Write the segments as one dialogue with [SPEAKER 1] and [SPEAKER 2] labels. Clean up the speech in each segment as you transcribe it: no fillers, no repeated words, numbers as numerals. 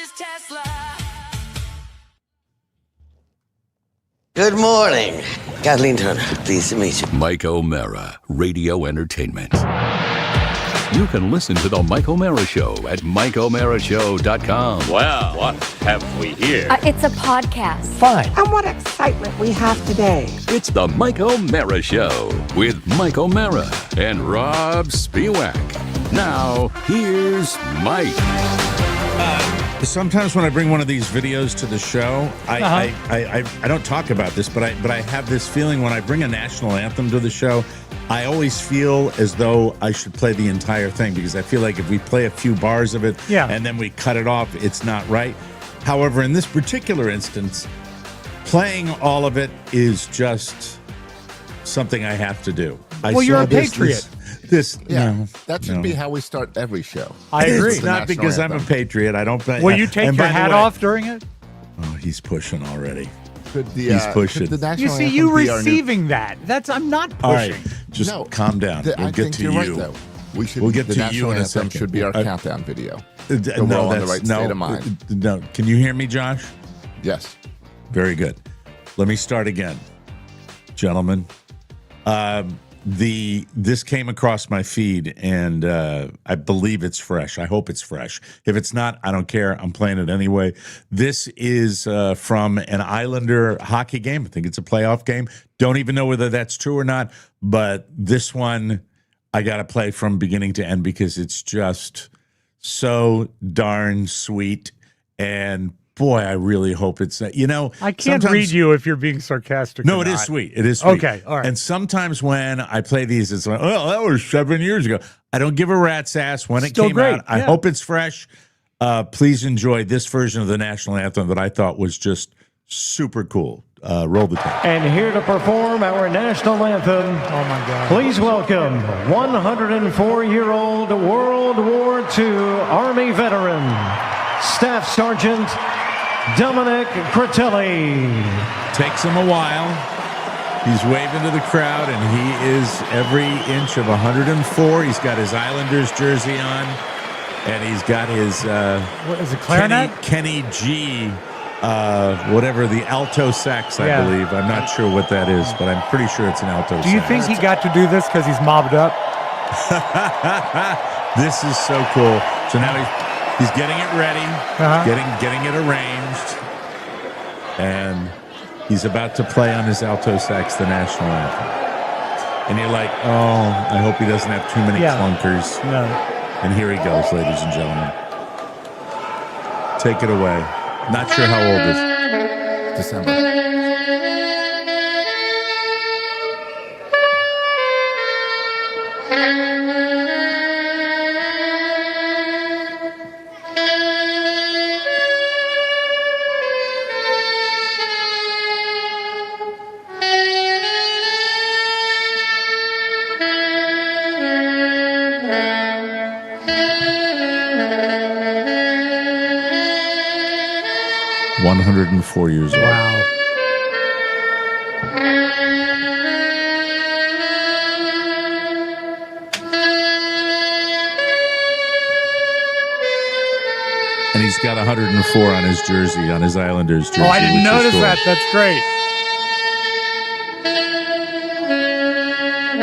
[SPEAKER 1] is Tesla.
[SPEAKER 2] Good morning. Kathleen Turner, pleased to meet you.
[SPEAKER 3] Mike O'Mara, Radio Entertainment. You can listen to The Mike O'Mara Show at MikeO'MaraShow.com.
[SPEAKER 4] Well, what have we here?
[SPEAKER 5] It's a podcast.
[SPEAKER 6] Fine.
[SPEAKER 7] And what excitement we have today.
[SPEAKER 3] It's The Mike O'Mara Show with Mike O'Mara and Robb Spiewak. Now, here's Mike.
[SPEAKER 6] Sometimes when I bring one of these videos to the show, I don't talk about this, but I have this feeling when I bring a national anthem to the show, I always feel as though I should play the entire thing because I feel like if we play a few bars of it and then we cut it off, it's not right. However, in this particular instance, playing all of it is just something I have to do.
[SPEAKER 8] Well, you're a patriot.
[SPEAKER 9] That should be how we start every show.
[SPEAKER 8] I agree.
[SPEAKER 6] It's not because I'm a patriot. I don't.
[SPEAKER 8] Will you take your hat off during it?
[SPEAKER 6] Oh, he's pushing already.
[SPEAKER 9] He's
[SPEAKER 6] pushing.
[SPEAKER 8] You see, you receiving that. I'm not pushing.
[SPEAKER 6] All right, just calm down.
[SPEAKER 9] We'll get to you. Right, though. We'll get to you in a second. Should be our countdown video. So we're all in the right state of mind.
[SPEAKER 6] No, can you hear me, Josh?
[SPEAKER 9] Yes.
[SPEAKER 6] Very good. Let me start again, gentlemen. This came across my feed, and I believe it's fresh. I hope it's fresh. If it's not, I don't care. I'm playing it anyway. This is from an Islander hockey game. I think it's a playoff game. Don't even know whether that's true or not, but this one I got to play from beginning to end because it's just so darn sweet. And boy, I really hope it's,
[SPEAKER 8] I can't read you if you're being sarcastic.
[SPEAKER 6] No, it is sweet. It is sweet.
[SPEAKER 8] Okay, all right.
[SPEAKER 6] And sometimes when I play these, it's like, oh, that was 7 years ago. I don't give a rat's ass when it came out. I hope it's fresh. Please enjoy this version of the national anthem that I thought was just super cool. Roll the tape.
[SPEAKER 10] And here to perform our national anthem,
[SPEAKER 8] oh my God,
[SPEAKER 10] please welcome 104-year-old World War II Army veteran, Staff Sergeant Dominic Critelli.
[SPEAKER 6] Takes him a while. He's waving to the crowd, and he is every inch of 104. He's got his Islanders jersey on, and he's got his
[SPEAKER 8] what is it, clarinet?
[SPEAKER 6] Kenny G. Whatever, the alto sax, I believe. I'm not sure what that is, but I'm pretty sure it's an alto sax.
[SPEAKER 8] Do you think he got to do this because he's mobbed up?
[SPEAKER 6] This is so cool. So now he's getting it ready, getting it arranged, and he's about to play on his alto sax the national anthem. And you're like, oh, I hope he doesn't have too many clunkers.
[SPEAKER 8] No.
[SPEAKER 6] And here he goes, ladies and gentlemen. Take it away. Not sure how old is
[SPEAKER 9] December.
[SPEAKER 6] it? 104 years old.
[SPEAKER 8] Wow.
[SPEAKER 6] And he's got 104 on his jersey, on his Islanders jersey.
[SPEAKER 8] Oh, I didn't notice that. That's great.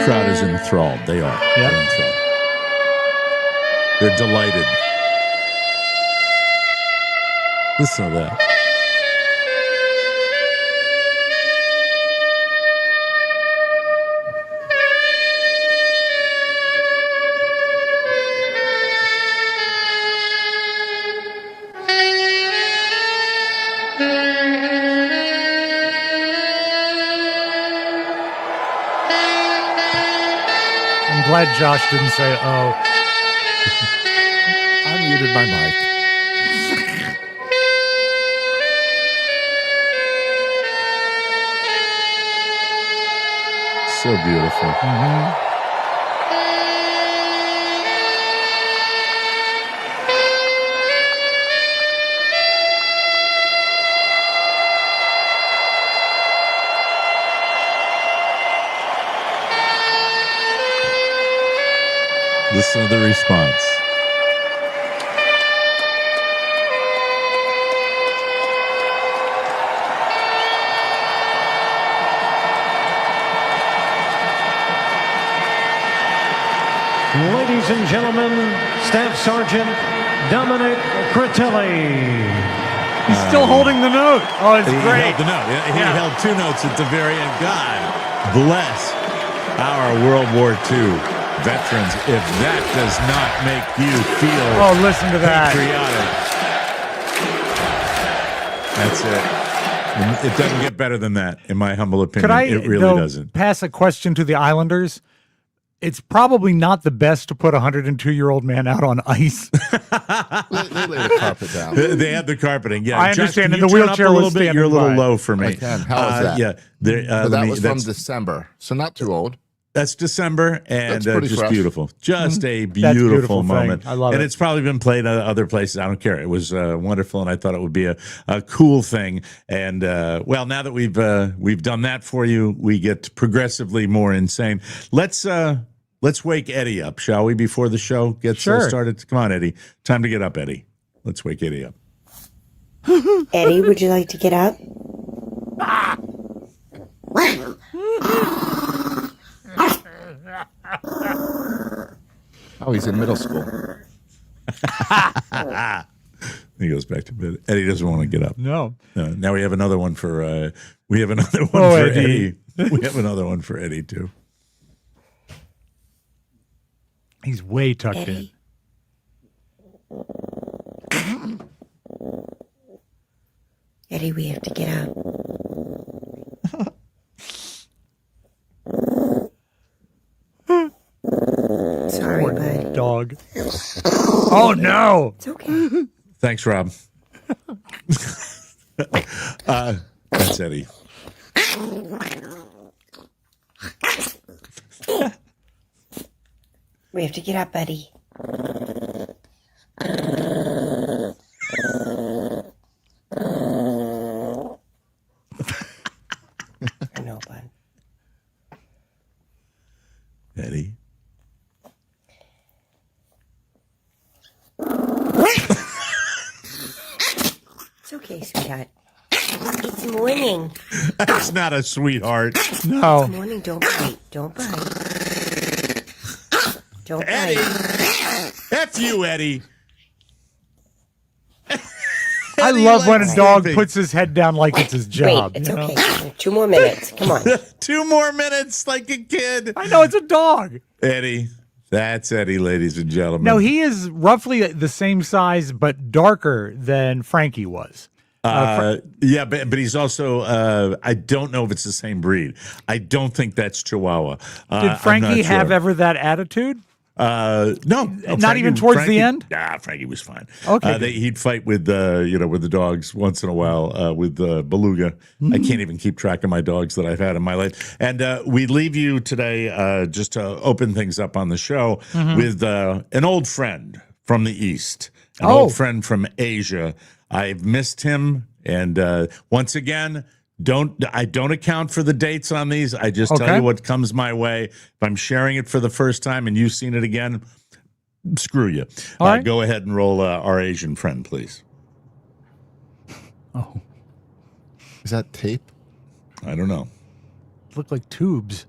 [SPEAKER 6] Crowd is enthralled. They are. Yep. They're enthralled. They're delighted. Listen to that.
[SPEAKER 8] I'm glad Josh didn't say, oh.
[SPEAKER 9] I muted my mic.
[SPEAKER 6] So beautiful.
[SPEAKER 8] Mm-hmm.
[SPEAKER 6] Listen to the response.
[SPEAKER 10] Ladies and gentlemen, Staff Sergeant Dominic Critelli.
[SPEAKER 8] He's still holding the note. Oh, it's
[SPEAKER 6] he
[SPEAKER 8] great.
[SPEAKER 6] Held the note. He held 2 notes at the very end. God bless our World War II veterans. If that does not make you feel
[SPEAKER 8] listen to that.
[SPEAKER 6] patriotic, that's it. It doesn't get better than that, in my humble opinion.
[SPEAKER 8] Could I,
[SPEAKER 6] it really doesn't.
[SPEAKER 8] Pass a question to the Islanders? It's probably not the best to put a 102-year-old man out on ice.
[SPEAKER 9] They lay the carpet down.
[SPEAKER 6] They had the carpeting. Yeah,
[SPEAKER 8] I
[SPEAKER 6] Josh,
[SPEAKER 8] understand.
[SPEAKER 6] can
[SPEAKER 8] And
[SPEAKER 6] you
[SPEAKER 8] the
[SPEAKER 6] turn
[SPEAKER 8] wheelchair
[SPEAKER 6] up a
[SPEAKER 8] was
[SPEAKER 6] little bit. You're a little
[SPEAKER 8] standing by.
[SPEAKER 6] low for me.
[SPEAKER 9] I can. How is that?
[SPEAKER 6] Yeah,
[SPEAKER 9] But that was from December, so not too old.
[SPEAKER 6] That's December, and
[SPEAKER 9] That's pretty
[SPEAKER 6] just
[SPEAKER 9] fresh.
[SPEAKER 6] beautiful. Just a
[SPEAKER 8] That's
[SPEAKER 6] beautiful
[SPEAKER 8] beautiful
[SPEAKER 6] moment.
[SPEAKER 8] thing. I love
[SPEAKER 6] and
[SPEAKER 8] it.
[SPEAKER 6] it's probably been played at other places. I don't care. It was wonderful, and I thought it would be a cool thing. And well, now that we've done that for you, we get progressively more insane. Let's wake Eddie up, shall we? Before the show gets started. Come on, Eddie. Time to get up, Eddie. Let's wake Eddie up.
[SPEAKER 1] Eddie, would you like to get up?
[SPEAKER 9] Oh, he's in middle school.
[SPEAKER 6] He goes back to bed. Eddie doesn't want to get up.
[SPEAKER 8] No.
[SPEAKER 6] Now we have another one for Eddie. We have another one for Eddie too.
[SPEAKER 8] He's way tucked in.
[SPEAKER 1] Eddie, we have to get up. Sorry, bud.
[SPEAKER 8] Dog. Oh, no.
[SPEAKER 1] It's okay.
[SPEAKER 6] Thanks, Rob. That's Eddie.
[SPEAKER 1] We have to get up, buddy. I know, bud.
[SPEAKER 6] Eddie.
[SPEAKER 1] It's okay, sweetheart. It's morning.
[SPEAKER 6] That's not a sweetheart.
[SPEAKER 8] No.
[SPEAKER 1] It's morning. Don't bite. Don't bite. Don't
[SPEAKER 6] Eddie.
[SPEAKER 1] bite.
[SPEAKER 6] F you, Eddie.
[SPEAKER 8] I
[SPEAKER 6] Eddie
[SPEAKER 8] love when a
[SPEAKER 6] likes
[SPEAKER 8] dog
[SPEAKER 6] sleeping.
[SPEAKER 8] puts his head down like it's his job.
[SPEAKER 1] Wait, it's
[SPEAKER 8] you know?
[SPEAKER 1] okay. 2 more minutes. Come on.
[SPEAKER 6] 2 more minutes like a kid.
[SPEAKER 8] I know, it's a dog.
[SPEAKER 6] Eddie. That's Eddie, ladies and gentlemen.
[SPEAKER 8] No, he is roughly the same size, but darker than Frankie was.
[SPEAKER 6] Yeah, but he's also, I don't know if it's the same breed. I don't think that's Chihuahua.
[SPEAKER 8] Did Frankie have ever that attitude?
[SPEAKER 6] No,
[SPEAKER 8] Not even towards
[SPEAKER 6] Frankie,
[SPEAKER 8] the end?
[SPEAKER 6] Nah, Frankie was fine.
[SPEAKER 8] Okay.
[SPEAKER 6] He'd fight with with the dogs once in a while with Beluga.
[SPEAKER 8] Mm-hmm.
[SPEAKER 6] I can't even keep track of my dogs that I've had in my life. And we leave you today just to open things up on the show with an old friend from the East, an old friend from Asia. I've missed him, and once again, I don't account for the dates on these. I just tell you what comes my way. If I'm sharing it for the first time and you've seen it again, screw you.
[SPEAKER 8] All right.
[SPEAKER 6] Go ahead and roll our Asian friend, please.
[SPEAKER 8] Oh,
[SPEAKER 9] Is that tape?
[SPEAKER 6] I don't know.
[SPEAKER 8] look like tubes.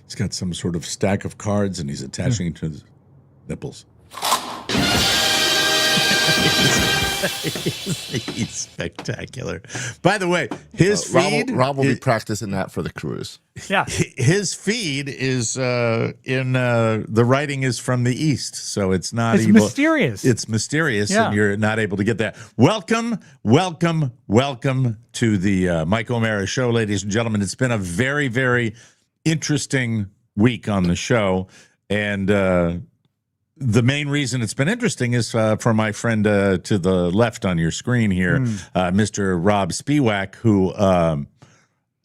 [SPEAKER 6] He's got some sort of stack of cards, and he's attaching it to his nipples. He's spectacular. By the way, his feed...
[SPEAKER 9] Rob will be practicing that for the cruise.
[SPEAKER 8] Yeah.
[SPEAKER 6] His feed is the writing is from the East, so it's not
[SPEAKER 8] It's
[SPEAKER 6] able,
[SPEAKER 8] mysterious.
[SPEAKER 6] It's mysterious,
[SPEAKER 8] Yeah.
[SPEAKER 6] and you're not able to get that. Welcome to the Mike O'Mara Show, ladies and gentlemen. It's been a very, very interesting week on the show, and the main reason it's been interesting is for my friend to the left on your screen here, Mr. Robb Spiewak, who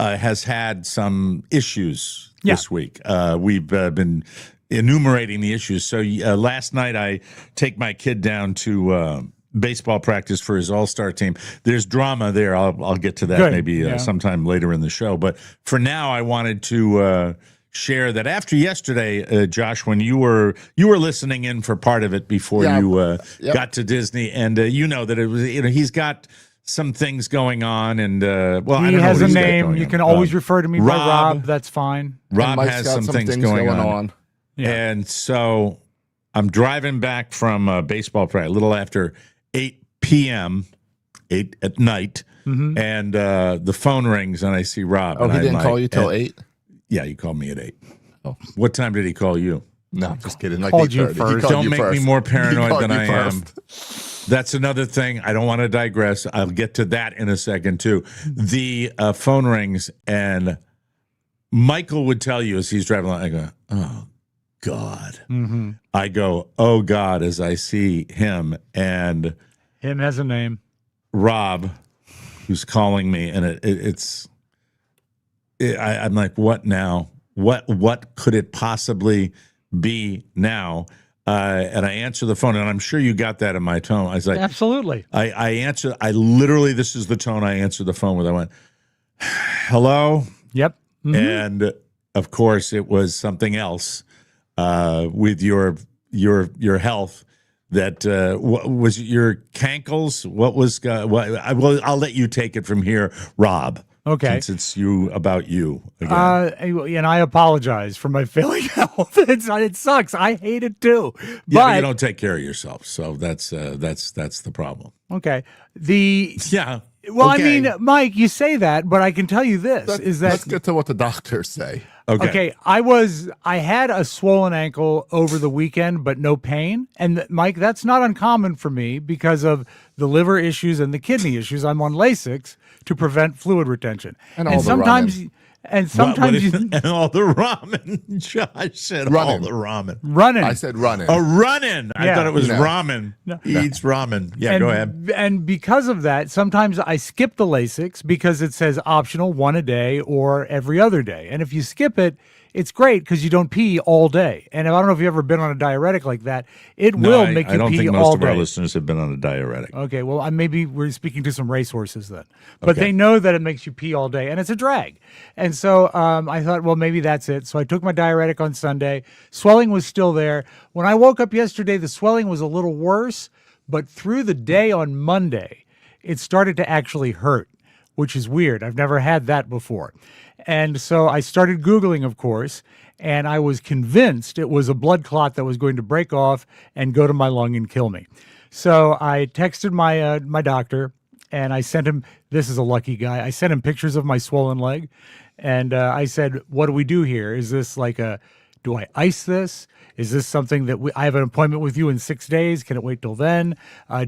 [SPEAKER 6] has had some issues this week. We've been enumerating the issues. So last night I take my kid down to baseball practice for his all-star team. There's drama there. I'll get to that maybe sometime later in the show. But for now, I wanted to share that after yesterday, Josh, when you were listening in for part of it before you got to Disney, and you know that it was he's got some things going on, and well, I don't know
[SPEAKER 8] has
[SPEAKER 6] what
[SPEAKER 8] a
[SPEAKER 6] he's got
[SPEAKER 8] name.
[SPEAKER 6] going
[SPEAKER 8] You
[SPEAKER 6] on.
[SPEAKER 8] can always refer to me by Rob. That's fine.
[SPEAKER 6] Rob
[SPEAKER 9] Mike's
[SPEAKER 6] has
[SPEAKER 9] got
[SPEAKER 6] some things going on.
[SPEAKER 8] Yeah.
[SPEAKER 6] And so I'm driving back from baseball practice a little after 8 p.m., 8 at night, and the phone rings, and I see Rob.
[SPEAKER 9] Oh,
[SPEAKER 6] and
[SPEAKER 9] he
[SPEAKER 6] I'm
[SPEAKER 9] didn't
[SPEAKER 6] like,
[SPEAKER 9] call you till 8?
[SPEAKER 6] Yeah, he called me at 8.
[SPEAKER 9] Oh.
[SPEAKER 6] What time did he call you?
[SPEAKER 9] No, I'm just kidding. Like
[SPEAKER 8] Called you
[SPEAKER 9] 8:30.
[SPEAKER 8] first.
[SPEAKER 6] Don't make me more paranoid than I am.
[SPEAKER 9] first.
[SPEAKER 6] That's another thing. I don't want to digress. I'll get to that in a second, too. The phone rings, and Michael would tell you as he's driving along, I go, oh, God. I go, oh, God, as I see him. And
[SPEAKER 8] Him has a name.
[SPEAKER 6] Robb, who's calling me, and I'm like, what now? What could it possibly be now? And I answer the phone, and I'm sure you got that in my tone. I was like,
[SPEAKER 8] Absolutely.
[SPEAKER 6] I answer. I literally, this is the tone I answered the phone with. I went, hello.
[SPEAKER 8] Yep.
[SPEAKER 6] And of course, it was something else with your health. That what was your cankles? What was I'll let you take it from here, Rob.
[SPEAKER 8] Okay.
[SPEAKER 6] Since it's about you again.
[SPEAKER 8] And I apologize for my failing health. It sucks. I hate it too.
[SPEAKER 6] Yeah,
[SPEAKER 8] But
[SPEAKER 6] but you don't take care of yourself, so that's the problem.
[SPEAKER 8] okay.
[SPEAKER 6] Okay.
[SPEAKER 8] Well, I mean, Mike, you say that, but I can tell you this:
[SPEAKER 9] let's get to what the doctors say.
[SPEAKER 8] Okay, I had a swollen ankle over the weekend, but no pain. And Mike, that's not uncommon for me because of the liver issues and the kidney issues. I'm on Lasix to prevent fluid retention.
[SPEAKER 9] And all the ramen.
[SPEAKER 8] And sometimes
[SPEAKER 6] and all the ramen. Josh said all the ramen.
[SPEAKER 8] Running.
[SPEAKER 9] I said running.
[SPEAKER 6] Oh, running. I
[SPEAKER 8] Yeah.
[SPEAKER 6] thought it was
[SPEAKER 9] No.
[SPEAKER 6] ramen. He eats ramen. Yeah, go ahead.
[SPEAKER 8] And because of that, sometimes I skip the Lasix because it says optional 1 a day or every other day. And if you skip it, it's great because you don't pee all day. And I don't know if you've ever been on a diuretic like that. It will make you
[SPEAKER 6] I don't
[SPEAKER 8] pee
[SPEAKER 6] think
[SPEAKER 8] all
[SPEAKER 6] most of
[SPEAKER 8] day.
[SPEAKER 6] our listeners have been on a diuretic.
[SPEAKER 8] Okay, well, maybe we're speaking to some racehorses then. But
[SPEAKER 6] Okay.
[SPEAKER 8] they know that it makes you pee all day, and it's a drag. And so I thought, well, maybe that's it. So I took my diuretic on Sunday. Swelling was still there. When I woke up yesterday, the swelling was a little worse, but through the day on Monday, it started to actually hurt, which is weird. I've never had that before. And so I started Googling, of course, and I was convinced it was a blood clot that was going to break off and go to my lung and kill me. So I texted my doctor, and I sent him, this is a lucky guy, I sent him pictures of my swollen leg, and I said, what do we do here? Is this like do I ice this? Is this something that I have an appointment with you in 6 days? Can it wait till then?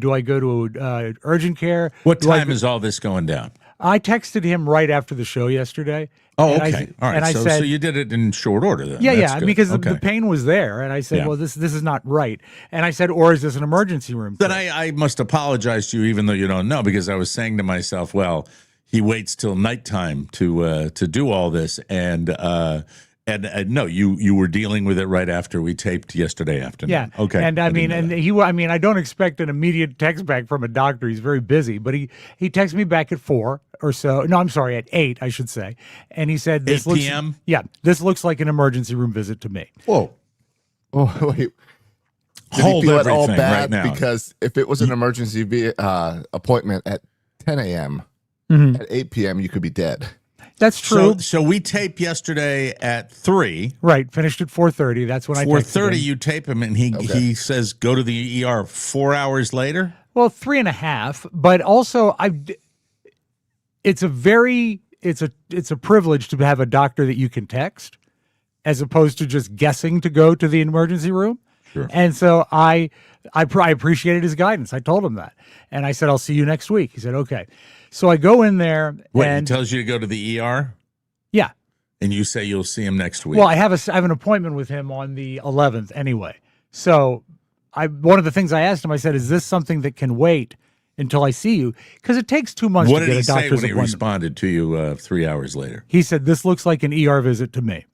[SPEAKER 8] Do I go to urgent care?
[SPEAKER 6] What time is all this going down?
[SPEAKER 8] I texted him right after the show yesterday.
[SPEAKER 6] Oh,
[SPEAKER 8] and
[SPEAKER 6] okay. All right.
[SPEAKER 8] And I said,
[SPEAKER 6] so you did it in short order then.
[SPEAKER 8] yeah,
[SPEAKER 6] That's
[SPEAKER 8] yeah,
[SPEAKER 6] good.
[SPEAKER 8] because
[SPEAKER 6] Okay.
[SPEAKER 8] the pain was there. And I said,
[SPEAKER 6] Yeah.
[SPEAKER 8] well, this is not right. And I said, or is this an emergency room?
[SPEAKER 6] Then I must apologize to you, even though you don't know, because I was saying to myself, well, he waits till nighttime to do all this, and no, you were dealing with it right after we taped yesterday afternoon.
[SPEAKER 8] Yeah.
[SPEAKER 6] Okay.
[SPEAKER 8] And I mean, I don't expect an immediate text back from a doctor. He's very busy, but he texted me back at 4 or so. No, I'm sorry, at 8, I should say. And he said,
[SPEAKER 6] 8 p.m.?
[SPEAKER 8] Yeah, this looks like an emergency room visit to me.
[SPEAKER 6] Whoa.
[SPEAKER 9] Oh, wait. Did
[SPEAKER 6] Hold
[SPEAKER 9] he feel it all
[SPEAKER 6] everything
[SPEAKER 9] bad?
[SPEAKER 6] right now.
[SPEAKER 9] Because if it was an emergency appointment at 10 a.m., at 8 p.m., you could be dead.
[SPEAKER 8] That's true.
[SPEAKER 6] So we taped yesterday at 3.
[SPEAKER 8] Right. Finished at 4:30. That's when I texted
[SPEAKER 6] 4:30,
[SPEAKER 8] him.
[SPEAKER 6] you tape him, and he says go to the ER 4 hours later.
[SPEAKER 8] Well, 3.5, but also it's a privilege to have a doctor that you can text as opposed to just guessing to go to the emergency room.
[SPEAKER 6] Sure.
[SPEAKER 8] And so I appreciated his guidance. I told him that. And I said, I'll see you next week. He said, okay. So I go in there
[SPEAKER 6] Wait,
[SPEAKER 8] and
[SPEAKER 6] he tells you to go to the ER?
[SPEAKER 8] yeah.
[SPEAKER 6] And you say you'll see him next week.
[SPEAKER 8] Well, I have an appointment with him on the 11th anyway. So one of the things I asked him, I said, is this something that can wait until I see you? Because it takes 2 months
[SPEAKER 6] what
[SPEAKER 8] to
[SPEAKER 6] did
[SPEAKER 8] get
[SPEAKER 6] he
[SPEAKER 8] a
[SPEAKER 6] say
[SPEAKER 8] doctor's
[SPEAKER 6] when he
[SPEAKER 8] appointment.
[SPEAKER 6] responded to you 3 hours later?
[SPEAKER 8] He said, this looks like an ER visit to me.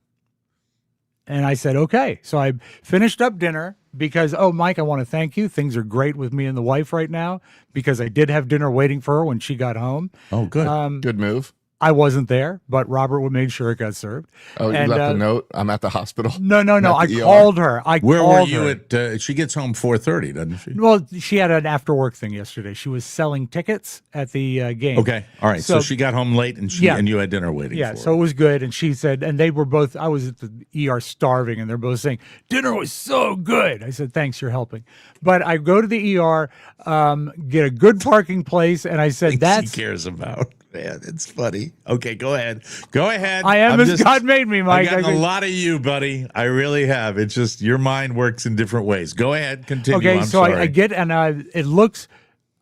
[SPEAKER 8] And I said, okay. So I finished up dinner because, Mike, I want to thank you. Things are great with me and the wife right now because I did have dinner waiting for her when she got home.
[SPEAKER 6] Oh, good.
[SPEAKER 9] Good move.
[SPEAKER 8] I wasn't there, but Robert made sure it got served.
[SPEAKER 9] Oh, you left a note? I'm at the hospital.
[SPEAKER 8] No. I called her.
[SPEAKER 6] Where were you at? She gets home 4:30, doesn't she?
[SPEAKER 8] Well, she had an after work thing yesterday. She was selling tickets at the game.
[SPEAKER 6] Okay. All right. So she got home late and you had dinner waiting for her.
[SPEAKER 8] So it was good. And she said, and they were both, I was at the ER starving, and they're both saying, dinner was so good. I said, thanks, you're helping. But I go to the ER, get a good parking place, and I said, that's.
[SPEAKER 6] She cares about. Man, it's funny. Okay, go ahead. Go ahead.
[SPEAKER 8] I am as God made me, Mike.
[SPEAKER 6] I've gotten a lot of you, buddy. I really have. It's just your mind works in different ways. Go ahead. Continue.
[SPEAKER 8] Okay,
[SPEAKER 6] I'm
[SPEAKER 8] so
[SPEAKER 6] sorry.
[SPEAKER 8] I get, and it looks,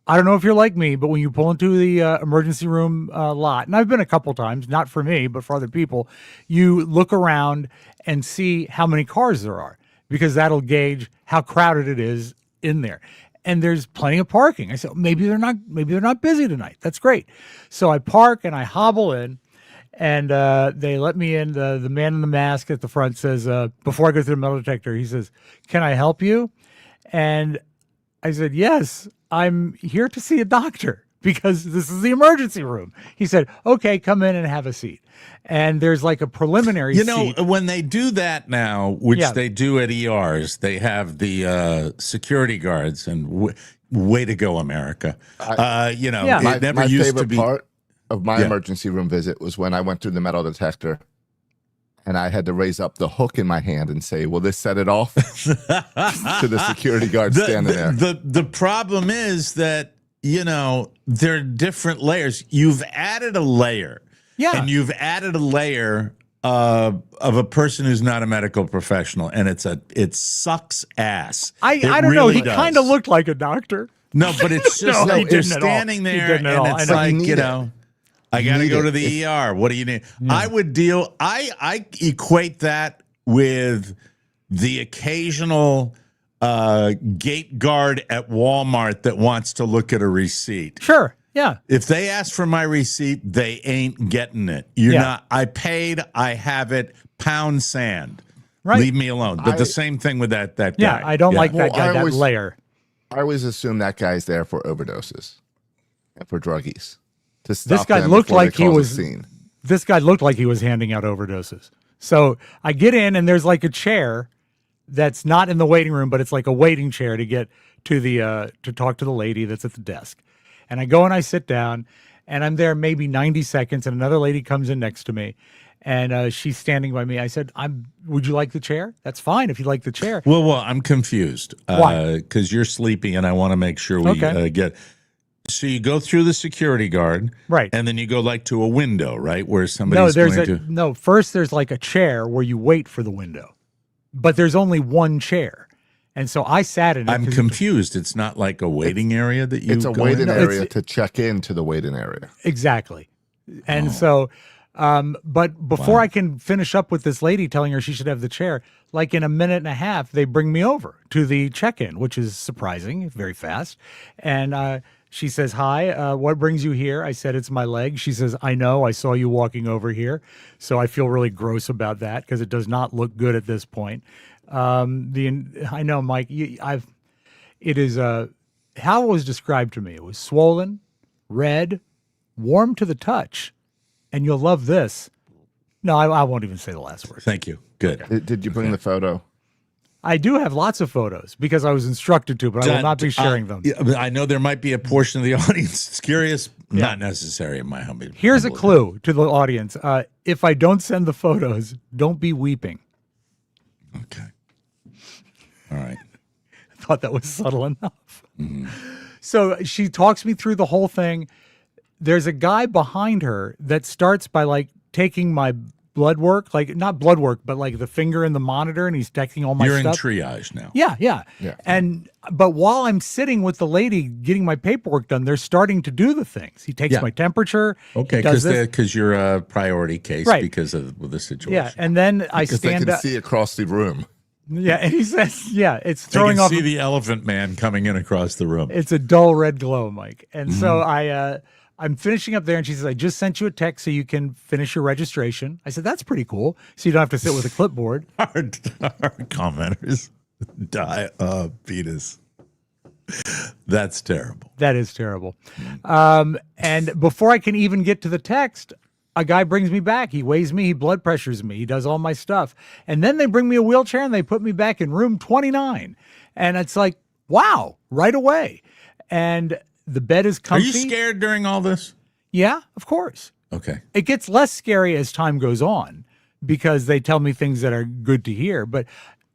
[SPEAKER 8] I don't know if you're like me, but when you pull into the emergency room lot, and I've been a couple times, not for me, but for other people, you look around and see how many cars there are, because that'll gauge how crowded it is in there. And there's plenty of parking. I said, maybe they're not busy tonight. That's great. So I park and I hobble in, and they let me in. The man in the mask at the front says, before I go through the metal detector, he says, "Can I help you?" And I said, "Yes, I'm here to see a doctor because this is the emergency room." He said, "Okay, come in and have a seat." And there's like a preliminary seat.
[SPEAKER 6] When they do that now, which they do at ERs, they have the security guards, and way to go, America.
[SPEAKER 9] My favorite part of my emergency room visit was when I went through the metal detector and I had to raise up the hook in my hand and say, "Will this set it off?" to the security guard standing there.
[SPEAKER 6] The problem is that, there are different layers. You've added a layer. Yeah. And you've added a layer of a person who's not a medical professional, and it sucks ass.
[SPEAKER 8] I don't know. He kind of looked like a doctor.
[SPEAKER 6] No, but it's just they're standing there, and it's like, I got to go to the ER. What do you need? Yeah. I equate that with the occasional gate guard at Walmart that wants to look at a receipt.
[SPEAKER 8] Sure. Yeah.
[SPEAKER 6] If they ask for my receipt, they ain't getting it. You're not. I paid. I have it. Pound sand. Right. Leave me alone. But the same thing with that guy.
[SPEAKER 8] Yeah, I don't like that guy. That layer.
[SPEAKER 9] I always assume that guy's there for overdoses and for druggies. To stop
[SPEAKER 8] this guy looked like he was. This guy looked like he was handing out overdoses. So I get in, and there's like a chair that's not in the waiting room, but it's like a waiting chair to get to the to talk to the lady that's at the desk. And I go and I sit down, and I'm there maybe 90 seconds, and another lady comes in next to me, and she's standing by me. I said, would you like the chair? That's fine if you like the chair.
[SPEAKER 6] Well, I'm confused.
[SPEAKER 8] Why?
[SPEAKER 6] Because you're sleepy, and I want to make sure we get. So you go through the security guard,
[SPEAKER 8] right?
[SPEAKER 6] And then you go like to a window, right, where somebody's going to.
[SPEAKER 8] No, first there's like a chair where you wait for the window, but there's only one chair. And so I sat in it.
[SPEAKER 6] I'm confused. It's not like a waiting area that you.
[SPEAKER 9] It's a waiting area to check into the waiting area.
[SPEAKER 8] Exactly. And so, but before I can finish up with this lady telling her she should have the chair, like in a minute and a half, they bring me over to the check-in, which is surprising, very fast. And she says, "Hi, what brings you here?" I said, "It's my leg." She says, "I know. I saw you walking over here." So I feel really gross about that because it does not look good at this point. I know, Mike. It is how it was described to me. It was swollen, red, warm to the touch, and you'll love this. No, I won't even say the last word.
[SPEAKER 6] Thank you. Good.
[SPEAKER 9] Okay. Did you bring the photo?
[SPEAKER 8] I do have lots of photos because I was instructed to, but I will not be sharing them.
[SPEAKER 6] I know there might be a portion of the audience that's curious. Not necessary in my humble.
[SPEAKER 8] Here's a clue to the audience: if I don't send the photos, don't be weeping.
[SPEAKER 6] Okay. All right.
[SPEAKER 8] I thought that was subtle enough. Mm-hmm. So she talks me through the whole thing. There's a guy behind her that starts by like taking my blood work, like not blood work, but like the finger in the monitor, and he's checking all my stuff.
[SPEAKER 6] You're in triage now.
[SPEAKER 8] Yeah. But while I'm sitting with the lady getting my paperwork done, they're starting to do the things. He takes my temperature.
[SPEAKER 6] Okay, because you're a priority case because of the situation.
[SPEAKER 8] Yeah, and then I stand
[SPEAKER 9] up. See across the room.
[SPEAKER 8] Yeah, and he says, it's throwing off.
[SPEAKER 6] You can see the elephant man coming in across the room.
[SPEAKER 8] It's a dull red glow, Mike. And so I'm finishing up there, and she says, "I just sent you a text so you can finish your registration." I said, "That's pretty cool. So you don't have to sit with a clipboard."
[SPEAKER 6] Our commenters diabetes. That's terrible.
[SPEAKER 8] That is terrible. And before I can even get to the text, a guy brings me back. He weighs me. He blood pressures me. He does all my stuff. And then they bring me a wheelchair and they put me back in room 29. And it's like, wow, right away. And the bed is comfy.
[SPEAKER 6] Are you scared during all this?
[SPEAKER 8] Yeah, of course.
[SPEAKER 6] Okay.
[SPEAKER 8] It gets less scary as time goes on because they tell me things that are good to hear. But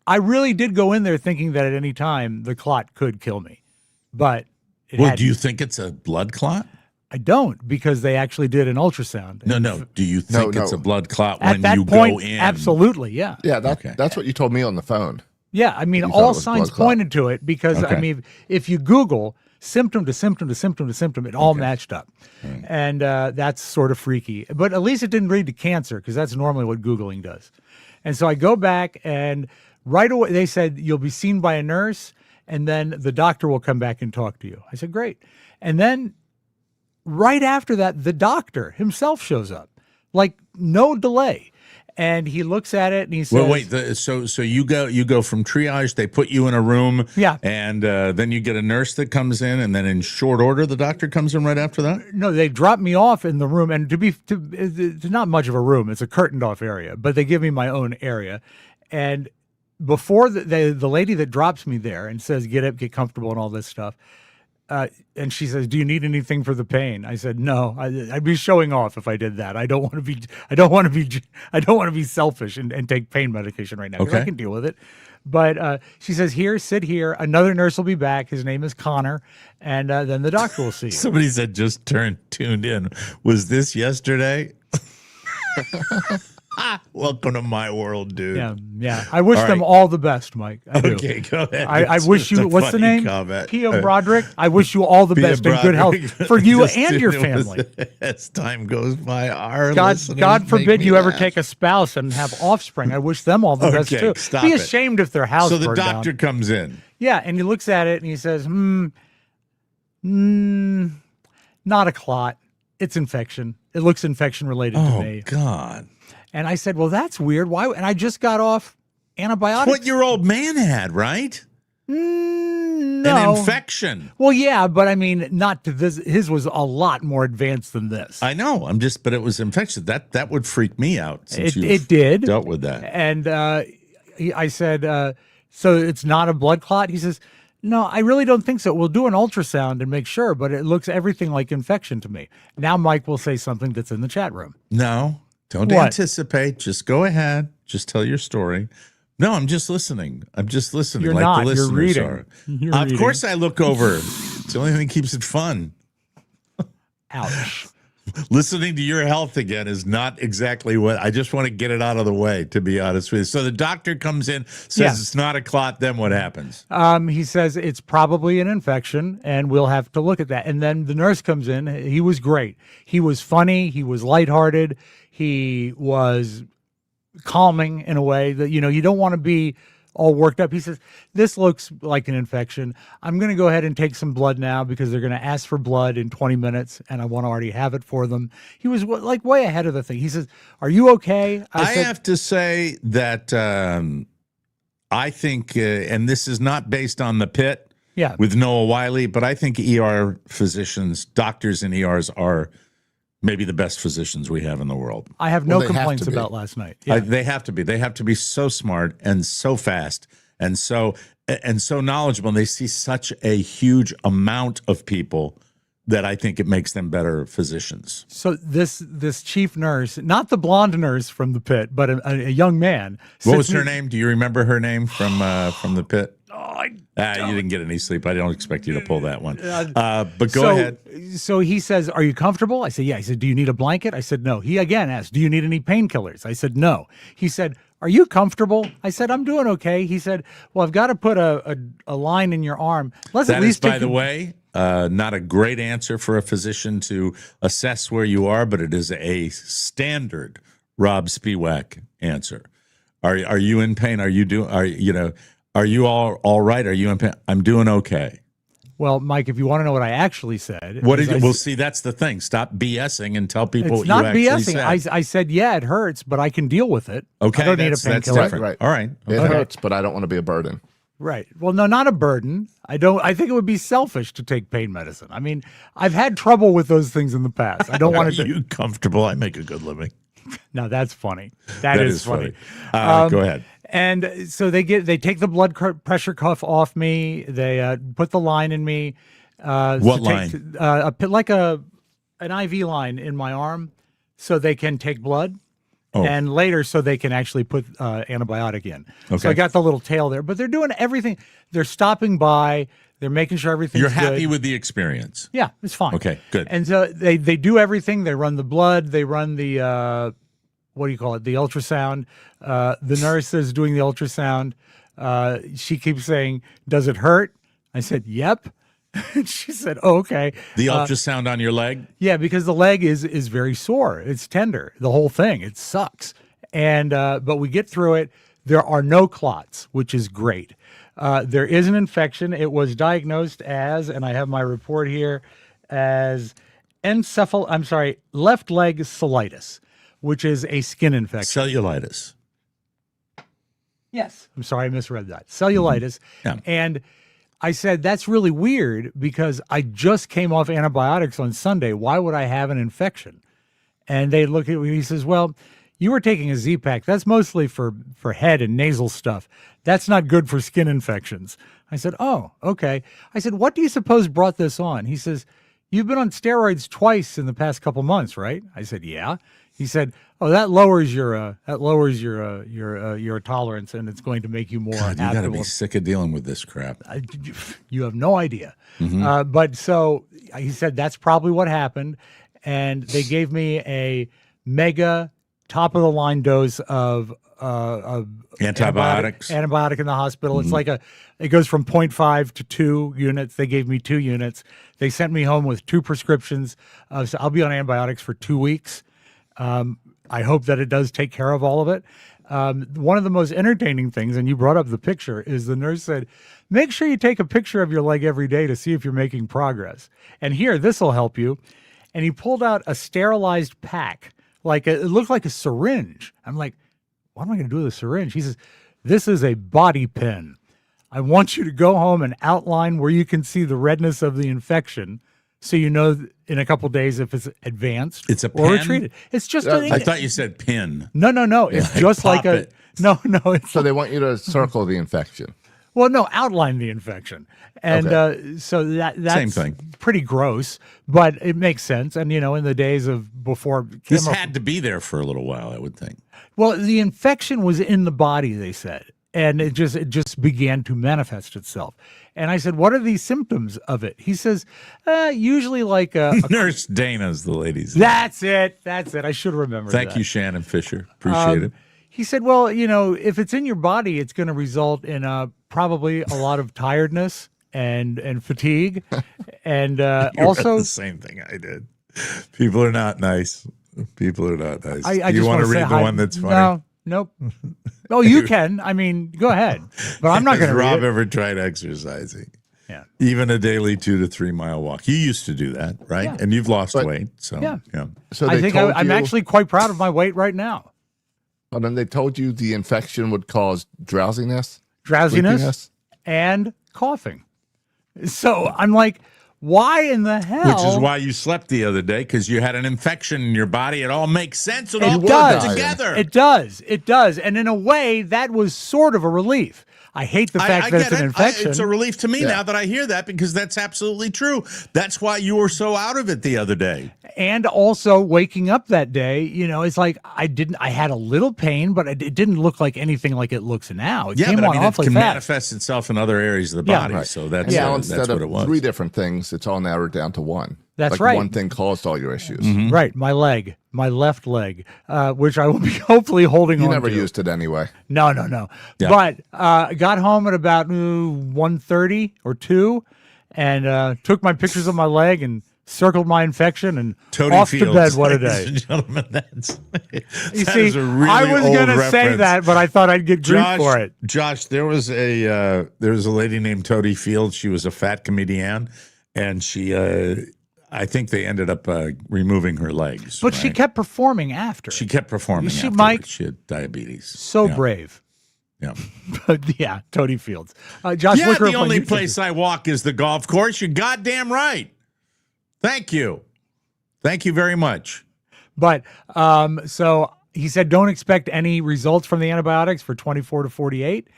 [SPEAKER 8] I really did go in there thinking that at any time the clot could kill me. But
[SPEAKER 6] do you think it's a blood clot?
[SPEAKER 8] I don't, because they actually did an ultrasound.
[SPEAKER 6] No. Do you think it's a blood clot when
[SPEAKER 8] at that
[SPEAKER 6] you
[SPEAKER 8] point,
[SPEAKER 6] go in?
[SPEAKER 8] Absolutely, yeah.
[SPEAKER 9] Yeah, that's what you told me on the phone.
[SPEAKER 8] Yeah, I mean,
[SPEAKER 9] You thought
[SPEAKER 8] all
[SPEAKER 9] it was
[SPEAKER 8] signs
[SPEAKER 9] blood clot.
[SPEAKER 8] pointed to it because, I mean, if you Google symptom to symptom to symptom to symptom, it all matched up. And that's sort of freaky. But at least it didn't lead to cancer, because that's normally what Googling does. And so I go back, and right away they said, you'll be seen by a nurse, and then the doctor will come back and talk to you. I said, great. And then right after that, the doctor himself shows up, like no delay. And he looks at it and he says,
[SPEAKER 6] wait. So you go from triage. They put you in a room.
[SPEAKER 8] Yeah.
[SPEAKER 6] And then you get a nurse that comes in, and then in short order, the doctor comes in right after that.
[SPEAKER 8] No, they drop me off in the room, and it's not much of a room. It's a curtained off area, but they give me my own area. And before the lady that drops me there and says, get up, get comfortable, and all this stuff. And she says, do you need anything for the pain? I said, no, I'd be showing off if I did that. I don't want to be selfish and take pain medication right now. 'Cause I can deal with it. But she says, here, sit here. Another nurse will be back. His name is Connor. And then the doctor will see you.
[SPEAKER 6] Somebody said just tuned in. Was this yesterday? Welcome to my world, dude.
[SPEAKER 8] Yeah. I wish them all the best, Mike. I do.
[SPEAKER 6] Okay, go ahead.
[SPEAKER 8] I wish you, what's the name?
[SPEAKER 6] Comment.
[SPEAKER 8] Pia Broderick. I wish you all the best and good health for you and your family.
[SPEAKER 6] As time goes by,
[SPEAKER 8] God forbid you ever take a spouse and have offspring. I wish them all the best too.
[SPEAKER 6] Stop
[SPEAKER 8] Be
[SPEAKER 6] it.
[SPEAKER 8] ashamed if their house
[SPEAKER 6] So the
[SPEAKER 8] burned
[SPEAKER 6] doctor
[SPEAKER 8] down.
[SPEAKER 6] comes in.
[SPEAKER 8] Yeah, and he looks at it and he says, not a clot. It's infection. It looks infection related to me.
[SPEAKER 6] Oh, God.
[SPEAKER 8] And I said, well, that's weird. Why? And I just got off antibiotics.
[SPEAKER 6] What your old man had, right?
[SPEAKER 8] No.
[SPEAKER 6] An infection.
[SPEAKER 8] Well, yeah, but I mean, not to this. His was a lot more advanced than this.
[SPEAKER 6] I know. But it was infection. That would freak me out. Since
[SPEAKER 8] it did.
[SPEAKER 6] Dealt with that.
[SPEAKER 8] And I said, so it's not a blood clot? He says, no, I really don't think so. We'll do an ultrasound and make sure, but it looks everything like infection to me. Now Mike will say something that's in the chat room.
[SPEAKER 6] No, don't anticipate. Just go ahead. Just tell your story. No, I'm just listening.
[SPEAKER 8] You're
[SPEAKER 6] like
[SPEAKER 8] not.
[SPEAKER 6] the listeners
[SPEAKER 8] You're reading.
[SPEAKER 6] are.
[SPEAKER 8] You're
[SPEAKER 6] Of
[SPEAKER 8] reading.
[SPEAKER 6] course I look over. It's the only thing that keeps it fun.
[SPEAKER 8] Ouch.
[SPEAKER 6] Listening to your health again is not exactly what I just want to get it out of the way, to be honest with you. So the doctor comes in, says it's not a clot. Then what happens?
[SPEAKER 8] He says it's probably an infection, and we'll have to look at that. And then the nurse comes in. He was great. He was funny. He was lighthearted. He was calming in a way that, you don't want to be all worked up. He says, this looks like an infection. I'm going to go ahead and take some blood now because they're going to ask for blood in 20 minutes and I want to already have it for them. He was like way ahead of the thing. He says, are you okay?
[SPEAKER 6] I have to say that I think, and this is not based on the pit with Noah Wiley, but I think ER physicians, doctors in ERs are maybe the best physicians we have in the world.
[SPEAKER 8] I have no complaints about last night. Yeah.
[SPEAKER 6] They have to be. They have to be so smart and so fast and so knowledgeable. And they see such a huge amount of people that I think it makes them better physicians.
[SPEAKER 8] So this chief nurse, not the blonde nurse from the pit, but a young man.
[SPEAKER 6] What was her name? Do you remember her name from the pit? You didn't get any sleep. I don't expect you to pull that one. But go ahead.
[SPEAKER 8] So he says, are you comfortable? I said, yeah. He said, do you need a blanket? I said, no. He again asked, do you need any painkillers? I said, no. He said, are you comfortable? I said, I'm doing okay. He said, well, I've got to put a line in your arm. Let's
[SPEAKER 6] that
[SPEAKER 8] at least
[SPEAKER 6] is, by the way, not a great answer for a physician to assess where you are, but it is a standard Robb Spiewak answer. Are you in pain? Are you all right? Are you in pain? I'm doing okay.
[SPEAKER 8] Well, Mike, if you want to know what I actually said.
[SPEAKER 6] What did you? Well, see, that's the thing. Stop BSing and tell people what you actually said.
[SPEAKER 8] It's not BSing. I said, yeah, it hurts, but I can deal with it.
[SPEAKER 6] Okay,
[SPEAKER 8] I don't need a painkiller.
[SPEAKER 6] Right. All right.
[SPEAKER 9] It hurts, but I don't want to be a burden.
[SPEAKER 8] Right. Well, no, not a burden. I think it would be selfish to take pain medicine. I mean, I've had trouble with those things in the past. I don't want to.
[SPEAKER 6] Are you comfortable? I make a good living.
[SPEAKER 8] Now that's funny. That is funny.
[SPEAKER 6] Go ahead.
[SPEAKER 8] And so they take the blood pressure cuff off me. They put the line in me.
[SPEAKER 6] What line?
[SPEAKER 8] Like an IV line in my arm, so they can take blood.
[SPEAKER 6] Oh.
[SPEAKER 8] And later, so they can actually put antibiotic in.
[SPEAKER 6] Okay.
[SPEAKER 8] So I got the little tail there, but they're doing everything. They're stopping by. They're making sure everything's
[SPEAKER 6] You're happy
[SPEAKER 8] good.
[SPEAKER 6] with the experience?
[SPEAKER 8] Yeah, it's fine.
[SPEAKER 6] Okay, good.
[SPEAKER 8] And so they do everything. They run the blood. They run the what do you call it? The ultrasound. The nurse is doing the ultrasound. She keeps saying, "Does it hurt?" I said, "Yep." And she said, "Oh, okay."
[SPEAKER 6] The ultrasound on your leg?
[SPEAKER 8] Yeah, because the leg is very sore. It's tender. The whole thing. It sucks. And but we get through it. There are no clots, which is great. There is an infection. It was diagnosed as, and I have my report here, as left leg cellitis, which is a skin infection.
[SPEAKER 6] Cellulitis.
[SPEAKER 8] Yes. I'm sorry, I misread that. Cellulitis.
[SPEAKER 6] Mm-hmm. Yeah.
[SPEAKER 8] And I said, that's really weird because I just came off antibiotics on Sunday. Why would I have an infection? And they look at me, he says, well, you were taking a Z-Pack. That's mostly for head and nasal stuff. That's not good for skin infections. I said, oh, okay. I said, what do you suppose brought this on? He says, you've been on steroids twice in the past couple months, right? I said, yeah. He said, "Oh, that lowers your tolerance, and it's going to make you more."
[SPEAKER 6] God, you got to be sick of dealing with this crap.
[SPEAKER 8] You have no idea.
[SPEAKER 6] Mm-hmm.
[SPEAKER 8] But so he said that's probably what happened, and they gave me a mega top of the line dose of
[SPEAKER 6] antibiotics.
[SPEAKER 8] Antibiotic in the hospital. Mm-hmm. It's like it goes from 0.5 to 2 units. They gave me 2 units. They sent me home with 2 prescriptions. So I'll be on antibiotics for 2 weeks. I hope that it does take care of all of it. One of the most entertaining things, and you brought up the picture, is the nurse said, make sure you take a picture of your leg every day to see if you're making progress. And here, this will help you. And he pulled out a sterilized pack. It looked like a syringe. I'm like, what am I going to do with a syringe? He says, this is a body pen. I want you to go home and outline where you can see the redness of the infection, so you know in a couple days if it's advanced or retreated. It's just
[SPEAKER 6] I thought you said pin.
[SPEAKER 8] No. It's just like a
[SPEAKER 6] it.
[SPEAKER 8] no.
[SPEAKER 9] So they want you to circle the infection.
[SPEAKER 8] Well, no, outline the infection, and so that's
[SPEAKER 6] same thing.
[SPEAKER 8] Pretty gross, but it makes sense. And in the days of before,
[SPEAKER 6] this had to be there for a little while, I would think.
[SPEAKER 8] Well, the infection was in the body, they said. And it just began to manifest itself. And I said, what are the symptoms of it? He says, usually like
[SPEAKER 6] Nurse Dana's the lady's name.
[SPEAKER 8] That's it. I should remember that.
[SPEAKER 6] Thank you, Shannon Fisher. Appreciate it.
[SPEAKER 8] He said, well, if it's in your body, it's going to result in probably a lot of tiredness and fatigue. And also
[SPEAKER 6] the same thing I did. People are not nice.
[SPEAKER 8] I
[SPEAKER 6] you
[SPEAKER 8] just
[SPEAKER 6] want to read
[SPEAKER 8] say
[SPEAKER 6] the
[SPEAKER 8] hi.
[SPEAKER 6] one that's funny?
[SPEAKER 8] No. Nope. Oh, you can. I mean, go ahead. But I'm not going to read
[SPEAKER 6] Rob
[SPEAKER 8] it.
[SPEAKER 6] ever tried exercising?
[SPEAKER 8] Yeah.
[SPEAKER 6] Even a daily 2 to 3 mile walk. You used to do that, right?
[SPEAKER 8] Yeah.
[SPEAKER 6] And you've lost weight. So,
[SPEAKER 8] yeah.
[SPEAKER 9] So
[SPEAKER 8] I think I'm actually quite proud of my weight right now.
[SPEAKER 9] And then they told you the infection would cause drowsiness,
[SPEAKER 8] sleepiness, and coughing. So I'm like, why in the hell?
[SPEAKER 6] Which is why you slept the other day, because you had an infection in your body. It all makes sense. It all
[SPEAKER 8] does
[SPEAKER 6] works together.
[SPEAKER 8] It does. And in a way, that was sort of a relief. I hate the fact that it's an infection.
[SPEAKER 6] It's a relief to me now that I hear that, because that's absolutely true. That's why you were so out of it the other day.
[SPEAKER 8] And also waking up that day, it's like I had a little pain, but it didn't look like anything like it looks now. It came on awfully
[SPEAKER 6] it can
[SPEAKER 8] fast.
[SPEAKER 6] manifest itself in other areas of the body.
[SPEAKER 9] Right.
[SPEAKER 6] So that's
[SPEAKER 9] instead
[SPEAKER 6] what
[SPEAKER 9] of
[SPEAKER 6] it was.
[SPEAKER 9] 3 different things, it's all narrowed down to one.
[SPEAKER 8] That's right.
[SPEAKER 9] One thing caused all your issues.
[SPEAKER 6] Mm-hmm.
[SPEAKER 8] Right. My left leg, which I will be hopefully holding on to.
[SPEAKER 9] You never used it anyway.
[SPEAKER 8] No.
[SPEAKER 6] Yeah.
[SPEAKER 8] But got home at about 1:30 or 2 and took my pictures of my leg and circled my infection and off to bed. What a day.
[SPEAKER 6] Ladies and gentlemen, that
[SPEAKER 8] is
[SPEAKER 6] a really
[SPEAKER 8] I was
[SPEAKER 6] going
[SPEAKER 8] to say that, but I thought I'd get grief for it.
[SPEAKER 6] Josh, there was a lady named Toadie Fields. She was a fat comedian, and she I think they ended up removing her legs.
[SPEAKER 8] But she kept performing after.
[SPEAKER 6] She kept performing
[SPEAKER 8] She
[SPEAKER 6] afterwards.
[SPEAKER 8] might.
[SPEAKER 6] She had diabetes.
[SPEAKER 8] So brave.
[SPEAKER 6] Yeah.
[SPEAKER 8] But yeah, Tony Fields. Josh,
[SPEAKER 6] Yeah,
[SPEAKER 8] look her
[SPEAKER 6] the
[SPEAKER 8] up on
[SPEAKER 6] only
[SPEAKER 8] YouTube.
[SPEAKER 6] place I walk is the golf course. You're goddamn right. Thank you. Thank you very much.
[SPEAKER 8] But so he said, don't expect any results from the antibiotics for 24 to 48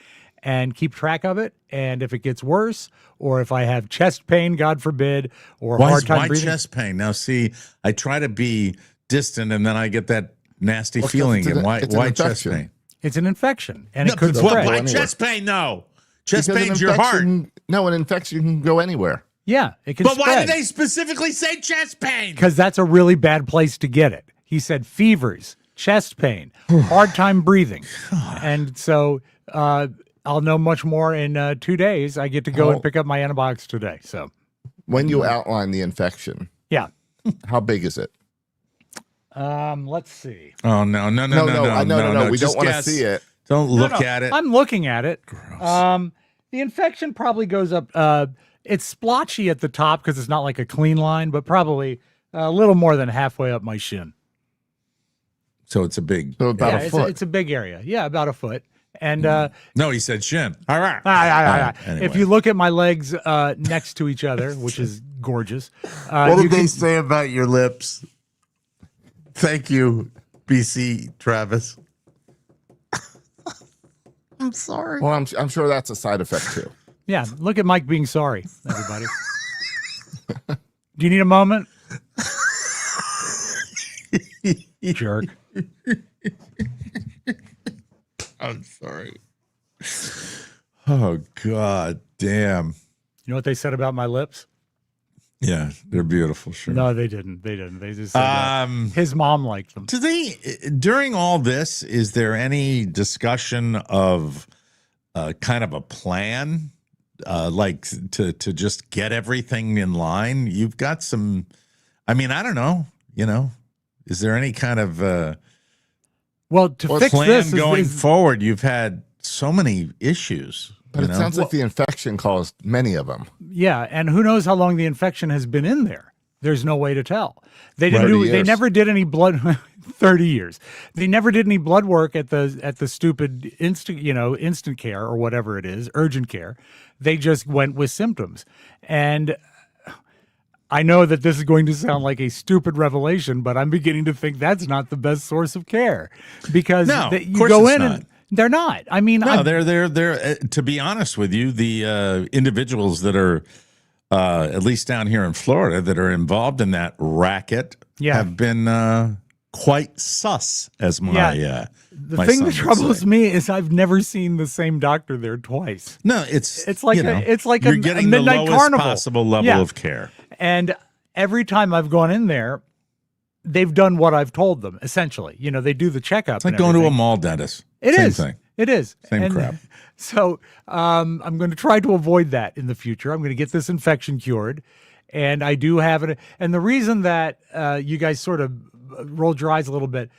[SPEAKER 8] and keep track of it. And if it gets worse, or if I have chest pain, God forbid, or a hard time
[SPEAKER 6] why
[SPEAKER 8] breathing.
[SPEAKER 6] chest pain? Now, see, I try to be distant and then I get that nasty feeling. And why chest pain?
[SPEAKER 8] It's an infection, and it could
[SPEAKER 6] Why
[SPEAKER 8] spread.
[SPEAKER 6] chest pain? No. Chest
[SPEAKER 9] Because
[SPEAKER 6] pain's your heart.
[SPEAKER 9] No, an infection can go anywhere.
[SPEAKER 8] Yeah, it can
[SPEAKER 6] But
[SPEAKER 8] spread.
[SPEAKER 6] why did they specifically say chest pain?
[SPEAKER 8] Because that's a really bad place to get it. He said fevers, chest pain, hard time breathing. And so I'll know much more in 2 days. I get to go and pick up my antibiotics today. So
[SPEAKER 9] when you outline the infection,
[SPEAKER 8] yeah.
[SPEAKER 9] how big is it?
[SPEAKER 8] Let's see.
[SPEAKER 6] Oh, no.
[SPEAKER 9] No. We
[SPEAKER 6] Just
[SPEAKER 9] don't want to
[SPEAKER 6] guess.
[SPEAKER 9] see it.
[SPEAKER 6] Don't look at it.
[SPEAKER 8] I'm looking at it.
[SPEAKER 6] Gross.
[SPEAKER 8] The infection probably goes up. It's splotchy at the top because it's not like a clean line, but probably a little more than halfway up my shin.
[SPEAKER 6] So it's a big.
[SPEAKER 9] So about a foot.
[SPEAKER 8] It's a big area. Yeah, about a foot. And
[SPEAKER 6] No, he said shin. All right. Anyway.
[SPEAKER 8] If you look at my legs next to each other, which is gorgeous.
[SPEAKER 6] What did they say about your lips? Thank you, BC Travis. I'm sorry.
[SPEAKER 9] Well, I'm sure that's a side effect too.
[SPEAKER 8] Yeah, look at Mike being sorry, everybody. Do you need a moment? Jerk.
[SPEAKER 6] I'm sorry. Oh, God damn.
[SPEAKER 8] You know what they said about my lips?
[SPEAKER 6] Yeah, they're beautiful, sure.
[SPEAKER 8] No, they didn't. They didn't. They just said his mom liked them.
[SPEAKER 6] Do they, during all this, is there any discussion of kind of a plan, like to just get everything in line? You've got some, I mean, I don't know, is there any kind of
[SPEAKER 8] well, to fix
[SPEAKER 6] plan
[SPEAKER 8] this
[SPEAKER 6] going forward? You've had so many issues.
[SPEAKER 9] But it sounds like the infection caused many of them.
[SPEAKER 8] Yeah, and who knows how long the infection has been in there? There's no way to tell. They didn't
[SPEAKER 9] 30
[SPEAKER 8] do. They
[SPEAKER 9] years.
[SPEAKER 8] never did any blood. 30 years. They never did any blood work at the stupid instant care or whatever it is, urgent care. They just went with symptoms. And I know that this is going to sound like a stupid revelation, but I'm beginning to think that's not the best source of care because you go in and they're not. I mean,
[SPEAKER 6] no, they're. To be honest with you, the individuals that are, at least down here in Florida, that are involved in that racket have been quite sus, as my
[SPEAKER 8] the thing that troubles me is I've never seen the same doctor there twice.
[SPEAKER 6] No, it's
[SPEAKER 8] like
[SPEAKER 6] you're getting the
[SPEAKER 8] midnight
[SPEAKER 6] lowest
[SPEAKER 8] carnival.
[SPEAKER 6] possible level of care.
[SPEAKER 8] And every time I've gone in there, they've done what I've told them. Essentially, they do the checkup.
[SPEAKER 6] It's like going to a mall dentist. Same thing.
[SPEAKER 8] It is.
[SPEAKER 6] Same crap.
[SPEAKER 8] So I'm going to try to avoid that in the future. I'm going to get this infection cured. And I do have it. And the reason that you guys sort of rolled your eyes a little bit,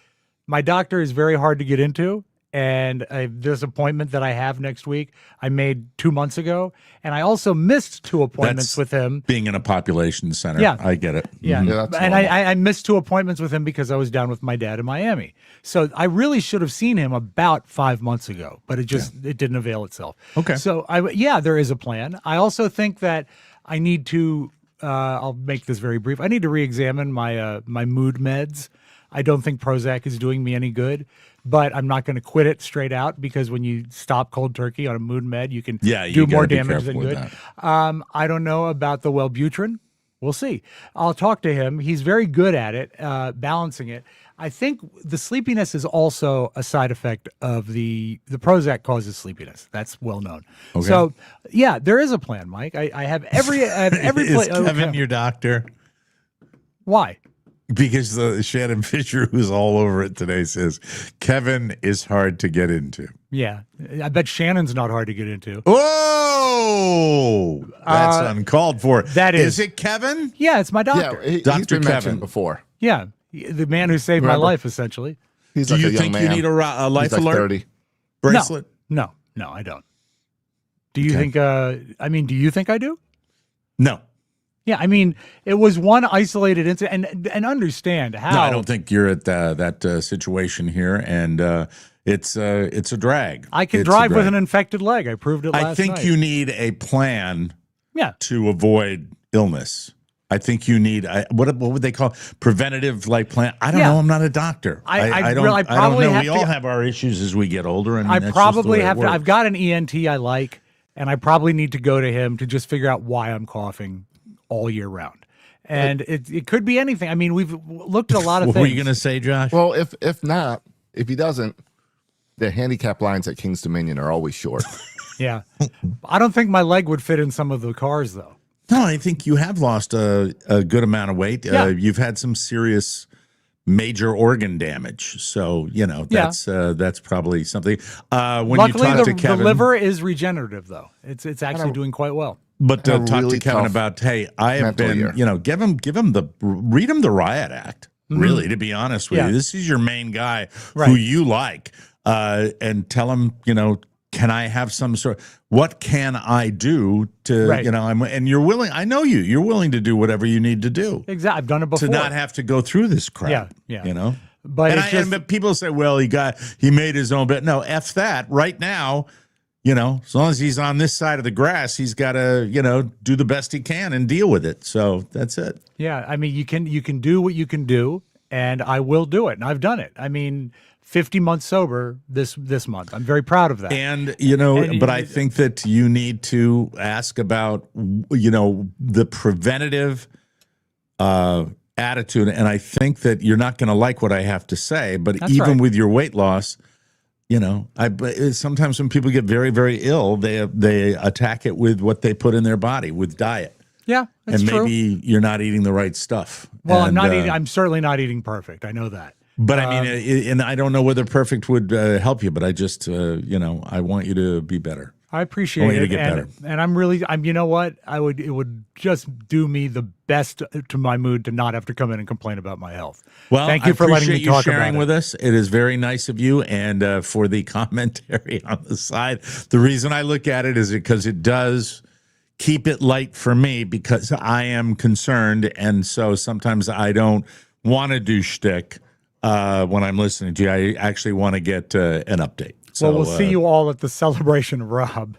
[SPEAKER 8] my doctor is very hard to get into. And this appointment that I have next week, I made 2 months ago. And I also missed 2 appointments with him.
[SPEAKER 6] Being in a population center.
[SPEAKER 8] Yeah.
[SPEAKER 6] I get it.
[SPEAKER 8] Yeah.
[SPEAKER 6] Mm-hmm.
[SPEAKER 8] And I missed 2 appointments with him because I was down with my dad in Miami. So I really should have seen him about 5 months ago, but it didn't avail itself.
[SPEAKER 6] Okay.
[SPEAKER 8] So there is a plan. I also think that I need to, I'll make this very brief. I need to re-examine my mood meds. I don't think Prozac is doing me any good, but I'm not going to quit it straight out because when you stop cold turkey on a mood med, you can do more damage than good. I don't know about the Wellbutrin. We'll see. I'll talk to him. He's very good at it, balancing it. I think the sleepiness is also a side effect of the Prozac causes sleepiness. That's well known. Okay. So yeah, there is a plan, Mike. I have every
[SPEAKER 6] Is Kevin your doctor?
[SPEAKER 8] Why?
[SPEAKER 6] Because the Shannon Fisher, who's all over it today, says Kevin is hard to get into.
[SPEAKER 8] Yeah, I bet Shannon's not hard to get into.
[SPEAKER 6] Oh, that's uncalled for.
[SPEAKER 8] That is.
[SPEAKER 6] Is it Kevin?
[SPEAKER 8] Yeah, it's my doctor.
[SPEAKER 9] Yeah, he's
[SPEAKER 6] Dr.
[SPEAKER 9] been
[SPEAKER 6] Kevin
[SPEAKER 9] mentioned before.
[SPEAKER 8] Yeah, the man who saved my life, essentially.
[SPEAKER 9] He's
[SPEAKER 6] Do
[SPEAKER 9] like
[SPEAKER 6] you
[SPEAKER 9] a young
[SPEAKER 6] think
[SPEAKER 9] man.
[SPEAKER 6] you need a life
[SPEAKER 9] He's like
[SPEAKER 6] alert
[SPEAKER 9] 30.
[SPEAKER 6] bracelet?
[SPEAKER 8] No, I don't. Do you think? Do you think I do?
[SPEAKER 6] No.
[SPEAKER 8] Yeah, I mean, it was one isolated incident, and understand how.
[SPEAKER 6] No, I don't think you're at that situation here, and It's a drag.
[SPEAKER 8] I can drive with an infected leg. I proved it last night.
[SPEAKER 6] I think you need a plan to avoid illness. I think you need what would they call preventative plan? I don't know. I'm not a doctor. I don't know. We all have our issues as we get older, and
[SPEAKER 8] I probably have to. I've got an ENT I like, and I probably need to go to him to just figure out why I'm coughing all year round. And it could be anything. I mean, we've looked at a lot of things.
[SPEAKER 6] What were you going to say, Josh?
[SPEAKER 9] Well, if he doesn't, the handicap lines at King's Dominion are always short.
[SPEAKER 8] Yeah, I don't think my leg would fit in some of the cars though.
[SPEAKER 6] No, I think you have lost a good amount of weight. You've had some serious major organ damage. So, that's probably something. When
[SPEAKER 8] Luckily,
[SPEAKER 6] you talk to Kevin,
[SPEAKER 8] the liver is regenerative, though. It's actually doing quite well.
[SPEAKER 6] But talk to Kevin about, hey, I have been, read him the Riot Act, really, to be honest with you. This is your main guy who you like. And tell him, can I have some what can I do to, and you're willing, I know you're willing to do whatever you need to do.
[SPEAKER 8] Exactly. I've done it before.
[SPEAKER 6] To not have to go through this crap.
[SPEAKER 8] Yeah.
[SPEAKER 6] But people say, well, he made his own bed. No, F that. Right now, as long as he's on this side of the grass, he's got to, do the best he can and deal with it. So that's it.
[SPEAKER 8] Yeah. I mean, you can do what you can do, and I will do it. And I've done it. I mean, 50 months sober this month. I'm very proud of that.
[SPEAKER 6] And, but I think that you need to ask about, the preventative attitude. And I think that you're not going to like what I have to say, but with your weight loss, sometimes when people get very, very ill, they attack it with what they put in their body, with diet.
[SPEAKER 8] Yeah, that's true.
[SPEAKER 6] Maybe you're not eating the right stuff.
[SPEAKER 8] Well, I'm not eating. I'm certainly not eating perfect. I know that.
[SPEAKER 6] But I mean, and I don't know whether perfect would help you, but I just, I want you to be better.
[SPEAKER 8] I appreciate it. I want you to get better. And you know what? It would just do me the best to my mood to not have to come in and complain about my health.
[SPEAKER 6] Well,
[SPEAKER 8] thank you for letting me talk about it.
[SPEAKER 6] Sharing with us. It is very nice of you. And for the commentary on the side, the reason I look at it is because it does keep it light for me, because I am concerned. And so sometimes I don't want to do shtick. When I'm listening to you, I actually want to get an update. So
[SPEAKER 8] we'll see you all at the celebration of Robb.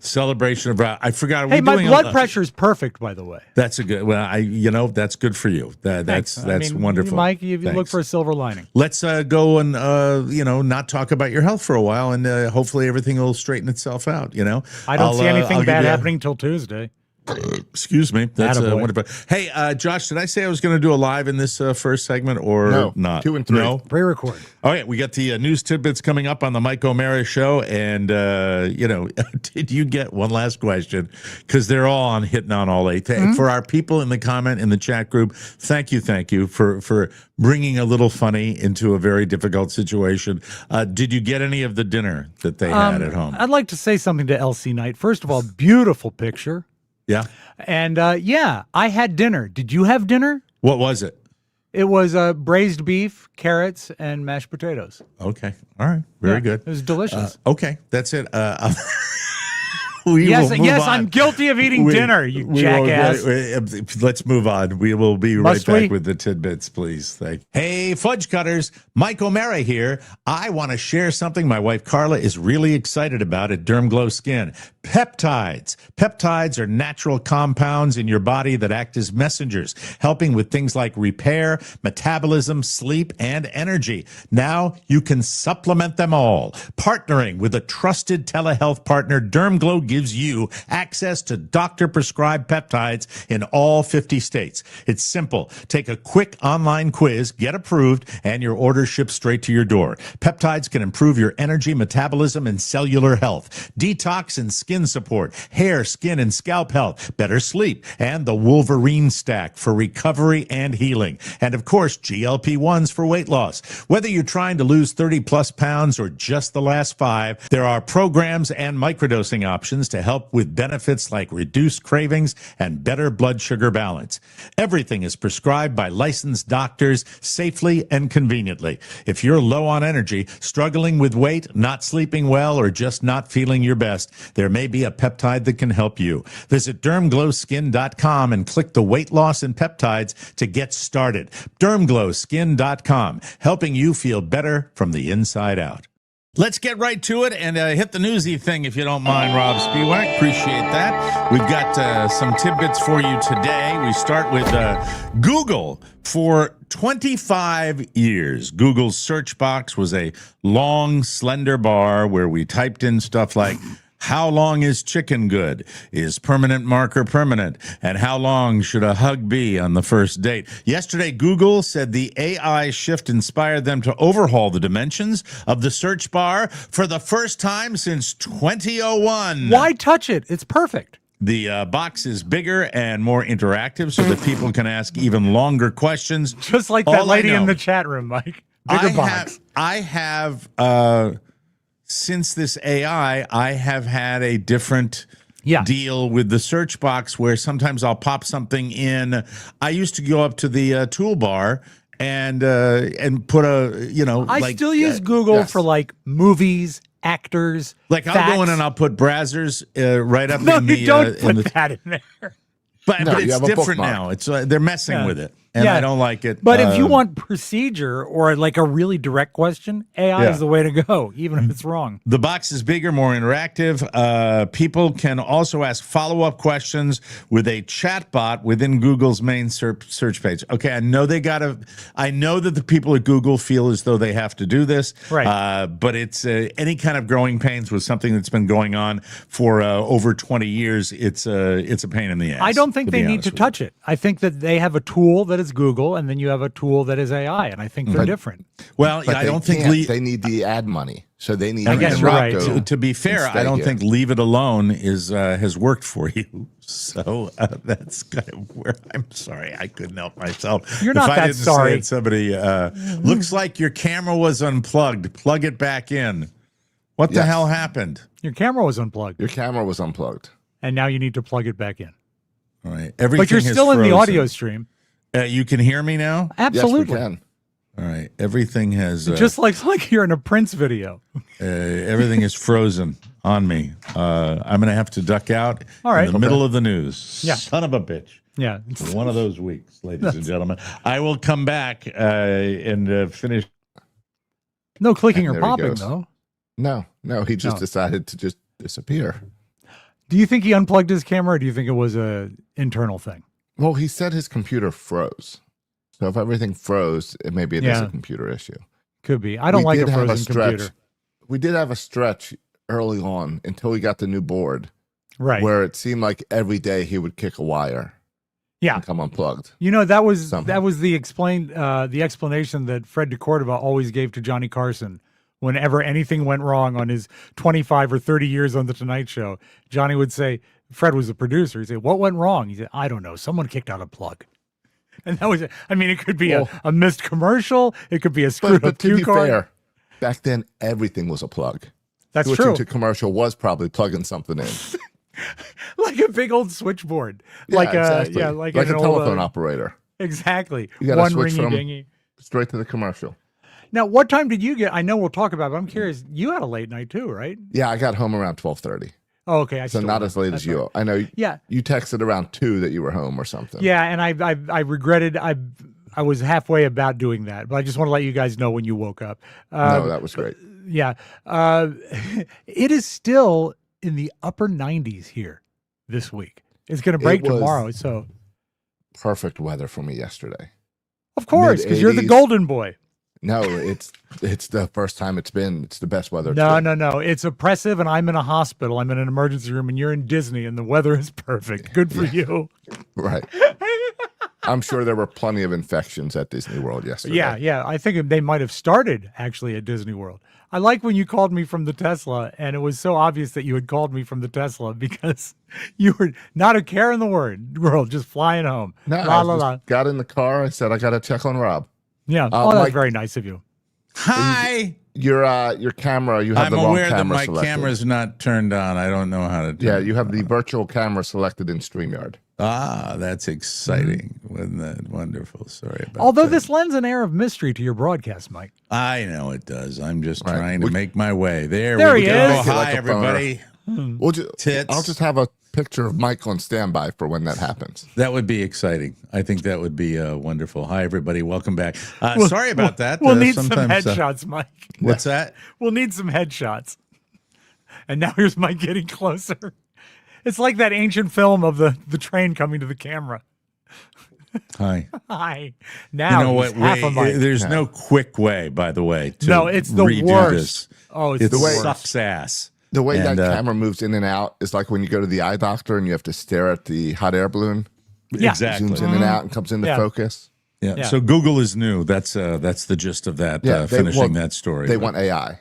[SPEAKER 6] Celebration of Robb. I forgot.
[SPEAKER 8] Hey, my blood pressure is perfect, by the way.
[SPEAKER 6] That's a good. Well, that's good for you. That's wonderful,
[SPEAKER 8] Mike. You look for a silver lining.
[SPEAKER 6] Let's go and not talk about your health for a while, and hopefully everything will straighten itself out.
[SPEAKER 8] I don't see anything bad happening till Tuesday.
[SPEAKER 6] Excuse me. That's wonderful. Hey, Josh, did I say I was going to do a live in this first segment or not?
[SPEAKER 9] 2 and 3.
[SPEAKER 6] No?
[SPEAKER 8] Pre-record.
[SPEAKER 6] All right, we got the news tidbits coming up on the Mike O'Mara Show. And, did you get one last question? Because they're all hitting on all 8. For our people in the chat group, thank you for bringing a little funny into a very difficult situation. Did you get any of the dinner that they had at home?
[SPEAKER 8] I'd like to say something to Elsie Knight. First of all, beautiful picture.
[SPEAKER 6] Yeah.
[SPEAKER 8] And I had dinner. Did you have dinner?
[SPEAKER 6] What was it?
[SPEAKER 8] It was braised beef, carrots, and mashed potatoes.
[SPEAKER 6] Okay. All right. Very good.
[SPEAKER 8] It was delicious.
[SPEAKER 6] Okay. That's it.
[SPEAKER 8] Yes, I'm guilty of eating dinner, you jackass.
[SPEAKER 6] Let's move on. We will be right back with the tidbits, please. Hey, fudge cutters. Mike O'Mara here. I want to share something my wife Carla is really excited about at Dermglow Skin. Peptides. Peptides are natural compounds in your body that act as messengers, helping with things like repair, metabolism, sleep, and energy. Now you can supplement them all. Partnering with a trusted telehealth partner, Dermglow gives you access to doctor-prescribed peptides in all 50 states. It's simple. Take a quick online quiz, get approved, and your order ships straight to your door. Peptides can improve your energy, metabolism, and cellular health, detox and skin support, hair, skin, and scalp health, better sleep, and the Wolverine stack for recovery and healing. And of course, GLP-1s for weight loss. Whether you're trying to lose 30 plus pounds or just the last 5, there are programs and microdosing options medications to help with benefits like reduced cravings and better blood sugar balance. Everything is prescribed by licensed doctors safely and conveniently. If you're low on energy, struggling with weight, not sleeping well, or just not feeling your best, there may be a peptide that can help you. Visit dermglowskin.com and click the weight loss and peptides to get started. Dermglowskin.com, helping you feel better from the inside out. Let's get right to it and hit the newsy thing, if you don't mind, Robb Spiewak. Appreciate that. We've got some tidbits for you today. We start with Google. For 25 years, Google's search box was a long, slender bar where we typed in stuff like, how long is chicken good? Is permanent marker permanent? And how long should a hug be on the first date? Yesterday, Google said the AI shift inspired them to overhaul the dimensions of the search bar for the first time since 2001.
[SPEAKER 8] Why touch it? It's perfect.
[SPEAKER 6] The box is bigger and more interactive so that people can ask even longer questions.
[SPEAKER 8] Just like that lady in the chat room, Mike. Bigger box.
[SPEAKER 6] I have since this AI, I have had a different deal with the search box where sometimes I'll pop something in. I used to go up to the toolbar and put
[SPEAKER 8] I still use Google for like movies, actors.
[SPEAKER 6] Like
[SPEAKER 8] facts.
[SPEAKER 6] I'll go in and I'll put browsers right up
[SPEAKER 8] no,
[SPEAKER 6] in the.
[SPEAKER 8] You don't put that in there.
[SPEAKER 6] But it's different now. It's they're messing with it. And I don't like it.
[SPEAKER 8] But if you want procedure or like a really direct question, AI is the way to go, even if it's wrong.
[SPEAKER 6] The box is bigger, more interactive. People can also ask follow-up questions with a chat bot within Google's main search page. Okay, I know that the people at Google feel as though they have to do this.
[SPEAKER 8] Right.
[SPEAKER 6] But it's any kind of growing pains with something that's been going on for over 20 years. It's a pain in the ass.
[SPEAKER 8] I don't think they need to touch it. I think that they have a tool that is Google, and then you have a tool that is AI, and I think they're different.
[SPEAKER 6] Well, I don't think
[SPEAKER 9] they need the ad money, so they need.
[SPEAKER 8] I guess you're right.
[SPEAKER 6] To be fair, I don't think leave it alone has worked for you. So that's kind of where I'm sorry I couldn't help myself.
[SPEAKER 8] You're not
[SPEAKER 6] if I
[SPEAKER 8] that
[SPEAKER 6] didn't
[SPEAKER 8] sorry.
[SPEAKER 6] Say it, somebody looks like your camera was unplugged. Plug it back in. What the hell happened?
[SPEAKER 8] Your camera was unplugged.
[SPEAKER 9] Your camera was unplugged,
[SPEAKER 8] and now you need to plug it back in.
[SPEAKER 6] All right,
[SPEAKER 8] but you're still in the audio stream.
[SPEAKER 6] You can hear me now?
[SPEAKER 8] Absolutely.
[SPEAKER 9] Yes, we can.
[SPEAKER 6] All right. Everything has...
[SPEAKER 8] just like you're in a Prince video.
[SPEAKER 6] Everything is frozen on me. I'm going to have to duck out in the middle of the news.
[SPEAKER 8] Yeah.
[SPEAKER 6] Son of a bitch.
[SPEAKER 8] Yeah.
[SPEAKER 6] One of those weeks, ladies and gentlemen. I will come back and finish.
[SPEAKER 8] No clicking or popping, though.
[SPEAKER 9] No. He just decided to just disappear.
[SPEAKER 8] Do you think he unplugged his camera, or do you think it was an internal thing?
[SPEAKER 9] Well, he said his computer froze. So if everything froze, maybe it is a computer issue.
[SPEAKER 8] Could be. I don't like a frozen computer.
[SPEAKER 9] We did have a stretch early on until we got the new board.
[SPEAKER 8] Right.
[SPEAKER 9] Where it seemed like every day he would kick a wire.
[SPEAKER 8] Yeah.
[SPEAKER 9] And come unplugged.
[SPEAKER 8] You know, that was the explanation that Fred DeCordova always gave to Johnny Carson. Whenever anything went wrong on his 25 or 30 years on The Tonight Show, Johnny would say, Fred was the producer. He'd say, what went wrong? He said, I don't know. Someone kicked out a plug. And that was it. I mean, it could be a missed commercial. It could be a screwed up cue card. Fair,
[SPEAKER 9] back then, everything was a plug.
[SPEAKER 8] That's
[SPEAKER 9] Switching
[SPEAKER 8] true.
[SPEAKER 9] to commercial was probably plugging something in.
[SPEAKER 8] Like a big old switchboard.
[SPEAKER 9] Exactly.
[SPEAKER 8] Like
[SPEAKER 9] a
[SPEAKER 8] an
[SPEAKER 9] telephone operator.
[SPEAKER 8] Exactly.
[SPEAKER 9] You got to switch
[SPEAKER 8] ringy
[SPEAKER 9] from
[SPEAKER 8] dingy.
[SPEAKER 9] Straight to the commercial.
[SPEAKER 8] Now, what time did you get? I know we'll talk about it, but I'm curious. You had a late night too, right?
[SPEAKER 9] Yeah, I got home around 12:30.
[SPEAKER 8] Oh, okay.
[SPEAKER 9] So not as late as you. I know. Yeah. You texted around 2 that you were home or something.
[SPEAKER 8] Yeah, and I regretted. I was halfway about doing that, but I just want to let you guys know when you woke up.
[SPEAKER 9] No, that was great.
[SPEAKER 8] Yeah, it is still in the upper 90s here this week. It's going to break tomorrow. So
[SPEAKER 9] perfect weather for me yesterday.
[SPEAKER 8] Of course, because you're the golden boy.
[SPEAKER 9] No, it's the first time it's the best weather.
[SPEAKER 8] No. It's oppressive, and I'm in a hospital. I'm in an emergency room, and you're in Disney, and the weather is perfect. Good for you.
[SPEAKER 9] Right. I'm sure there were plenty of infections at Disney World yesterday.
[SPEAKER 8] Yeah. I think they might have started actually at Disney World. I like when you called me from the Tesla, and it was so obvious that you had called me from the Tesla because you were not a care in the world, just flying home.
[SPEAKER 9] No, I got in the car. I said, I got to check on Robb.
[SPEAKER 8] Yeah. That's very nice of you.
[SPEAKER 6] Hi.
[SPEAKER 9] Your camera, you have
[SPEAKER 6] I'm
[SPEAKER 9] the wrong
[SPEAKER 6] aware that
[SPEAKER 9] camera
[SPEAKER 6] my
[SPEAKER 9] selected.
[SPEAKER 6] camera's not turned on. I don't know how to turn it
[SPEAKER 9] you have
[SPEAKER 6] on.
[SPEAKER 9] the virtual camera selected in StreamYard.
[SPEAKER 6] Ah, that's exciting. Wasn't that wonderful? Sorry about
[SPEAKER 8] Although
[SPEAKER 6] that.
[SPEAKER 8] this lends an air of mystery to your broadcast, Mike.
[SPEAKER 6] I know it does. I'm just
[SPEAKER 9] Right.
[SPEAKER 6] trying to make my way. There
[SPEAKER 8] he
[SPEAKER 6] we go.
[SPEAKER 8] is.
[SPEAKER 9] Make it
[SPEAKER 6] Hi,
[SPEAKER 9] like a
[SPEAKER 6] everybody. Tits.
[SPEAKER 9] I'll just have a picture of Mike on standby for when that happens.
[SPEAKER 6] That would be exciting. I think that would be wonderful. Hi, everybody. Welcome back. Sorry about that.
[SPEAKER 8] We'll need some
[SPEAKER 6] sometimes,
[SPEAKER 8] headshots, Mike.
[SPEAKER 6] What's that?
[SPEAKER 8] We'll need some headshots. And now here's Mike getting closer. It's like that ancient film of the train coming to the camera.
[SPEAKER 6] Hi.
[SPEAKER 8] Hi. Now
[SPEAKER 6] You know
[SPEAKER 8] he's
[SPEAKER 6] what?
[SPEAKER 8] half a mic.
[SPEAKER 6] There's no quick way, by the way, to
[SPEAKER 8] No, it's the
[SPEAKER 6] redo
[SPEAKER 8] worst.
[SPEAKER 6] this.
[SPEAKER 8] Oh, it's
[SPEAKER 6] It
[SPEAKER 8] the worst.
[SPEAKER 6] sucks ass.
[SPEAKER 9] The way
[SPEAKER 6] And,
[SPEAKER 9] that camera moves in and out is like when you go to the eye doctor and you have to stare at the hot air balloon.
[SPEAKER 8] Yeah.
[SPEAKER 6] Exactly.
[SPEAKER 9] Zooms in and out and comes into
[SPEAKER 8] Yeah.
[SPEAKER 9] focus.
[SPEAKER 6] Yeah.
[SPEAKER 8] Yeah.
[SPEAKER 6] So Google is new. That's the gist of that. Finishing that story.
[SPEAKER 9] They
[SPEAKER 6] But-
[SPEAKER 9] want AI.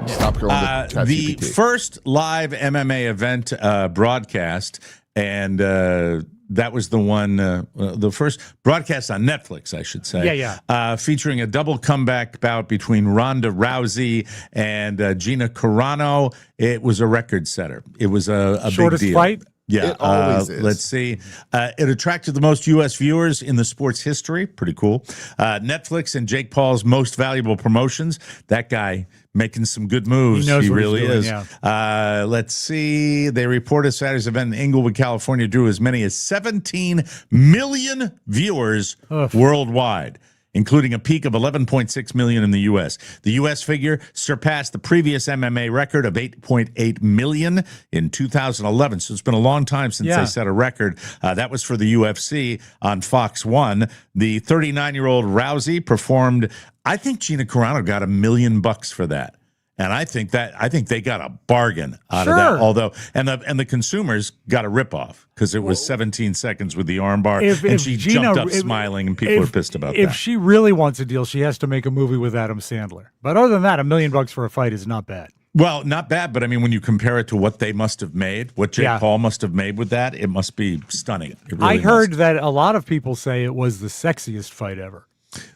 [SPEAKER 9] Stop going to
[SPEAKER 6] the
[SPEAKER 9] ChatGPT.
[SPEAKER 6] first live MMA event broadcast, and that was the one, the first broadcast on Netflix, I should say.
[SPEAKER 8] Yeah.
[SPEAKER 6] Featuring a double comeback bout between Ronda Rousey and Gina Carano. It was a record setter. It was a
[SPEAKER 8] Shortest
[SPEAKER 6] big deal.
[SPEAKER 8] fight?
[SPEAKER 6] Yeah,
[SPEAKER 9] It always is.
[SPEAKER 6] Let's see. It attracted the most U.S. viewers in the sport's history. Pretty cool. Netflix and Jake Paul's most valuable promotions. That guy making some good moves.
[SPEAKER 8] He knows what he's
[SPEAKER 6] really
[SPEAKER 8] doing,
[SPEAKER 6] is.
[SPEAKER 8] yeah.
[SPEAKER 6] Let's see. They reported Saturday's event in Inglewood, California, drew as many as 17 million viewers worldwide, including a peak of 11.6 million in the U.S. The U.S. figure surpassed the previous MMA record of 8.8 million in 2011. So it's been a long time since they set a record. That was for the UFC on Fox 1. The 39-year-old Rousey performed. I think Gina Carano got $1 million for that. And I think they got a bargain out of that. Although, and the consumers got a ripoff because it was 17 seconds with the armbar, and she jumped up smiling, and people are pissed about that.
[SPEAKER 8] If she really wants a deal, she has to make a movie with Adam Sandler. But other than that, $1 million for a fight is not bad.
[SPEAKER 6] Well, not bad, but I mean, when you compare it to what they must have made, what Jake Paul must have made with that, it must be stunning. It really
[SPEAKER 8] I heard
[SPEAKER 6] must.
[SPEAKER 8] that a lot of people say it was the sexiest fight ever.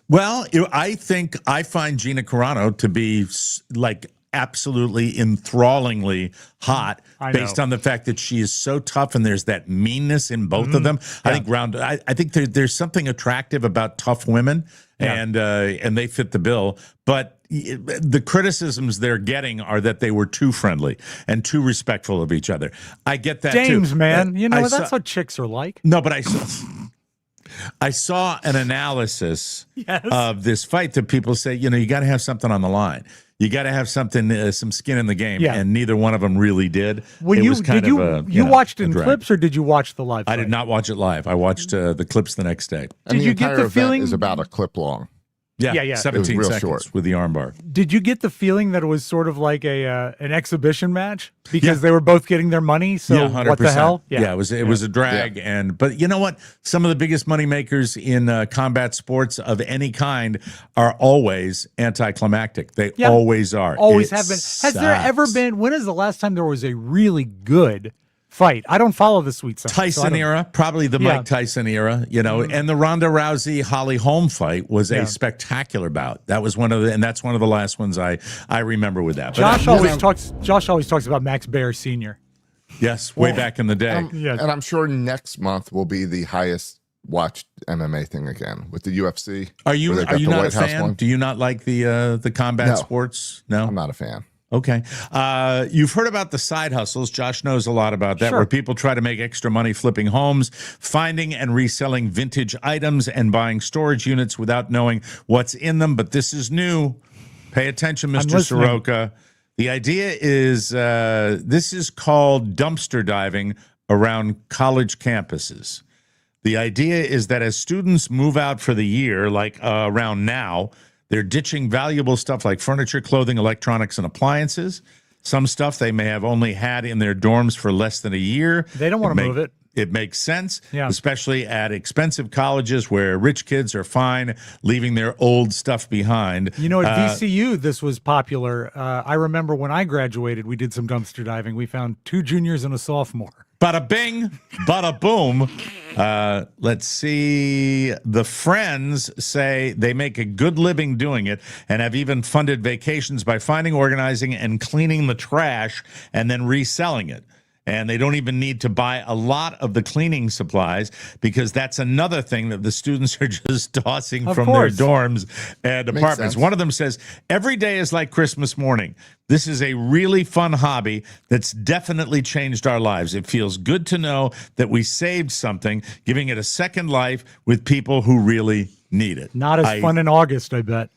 [SPEAKER 6] Well, I find Gina Carano to be like absolutely enthrallingly hot based on the fact that she is so tough and there's that meanness in both of them. I think there's something attractive about tough women and they fit the bill. But the criticisms they're getting are that they were too friendly and too respectful of each other. I get that
[SPEAKER 8] James,
[SPEAKER 6] too.
[SPEAKER 8] man, you know, that's what chicks are like.
[SPEAKER 6] No, but I saw an analysis of this fight that people say, you know, you got to have something on the line. You got to have something, some skin in the game, and neither one of them really did.
[SPEAKER 8] When you watched in clips, or did you watch the live fight?
[SPEAKER 6] I did not watch it live. I watched the clips the next day.
[SPEAKER 9] And
[SPEAKER 8] did you get the feeling
[SPEAKER 9] is about a clip long?
[SPEAKER 8] Yeah.
[SPEAKER 6] 17
[SPEAKER 9] real
[SPEAKER 6] seconds
[SPEAKER 9] short.
[SPEAKER 6] with the armbar.
[SPEAKER 8] Did you get the feeling that it was sort of like an exhibition match because they were both getting their money? So
[SPEAKER 6] 100%.
[SPEAKER 8] what the hell?
[SPEAKER 6] Yeah, it was a drag, but you know what? Some of the biggest money makers in combat sports of any kind are always anticlimactic. They always are.
[SPEAKER 8] Always have been. Has there ever been? When is the last time there was a really good fight? I don't follow the Sweet Science.
[SPEAKER 6] Tyson era, probably the Mike Tyson era, you know, and the Ronda Rousey Holly Holm fight was a spectacular bout. That was and that's one of the last ones I remember with that.
[SPEAKER 8] Josh always talks about Max Baer Sr.
[SPEAKER 6] Yes, way back in the day.
[SPEAKER 9] And I'm sure next month will be the highest watched MMA thing again with the UFC.
[SPEAKER 6] Are you not a fan?
[SPEAKER 9] One.
[SPEAKER 6] Do you not like the combat sports? No,
[SPEAKER 9] I'm not a fan.
[SPEAKER 6] Okay. You've heard about the side hustles. Josh knows a lot about that, where people try to make extra money flipping homes, finding and reselling vintage items, and buying storage units without knowing what's in them. But this is new. Pay attention, Mr. Soroka. The idea is this is called dumpster diving around college campuses. The idea is that as students move out for the year, like around now, they're ditching valuable stuff like furniture, clothing, electronics, and appliances. Some stuff they may have only had in their dorms for less than a year.
[SPEAKER 8] They don't want to move it.
[SPEAKER 6] It makes sense, especially at expensive colleges where rich kids are fine leaving their old stuff behind.
[SPEAKER 8] You know, at VCU, this was popular. I remember when I graduated, we did some dumpster diving. We found 2 juniors and a sophomore.
[SPEAKER 6] Bada bing, bada boom. Let's see. The Friends say they make a good living doing it and have even funded vacations by finding, organizing, and cleaning the trash and then reselling it. And they don't even need to buy a lot of the cleaning supplies because that's another thing that the students are just tossing from their dorms and apartments. One of them says, every day is like Christmas morning. This is a really fun hobby that's definitely changed our lives. It feels good to know that we saved something, giving it a second life with people who really need it.
[SPEAKER 8] Not as fun in August, I bet.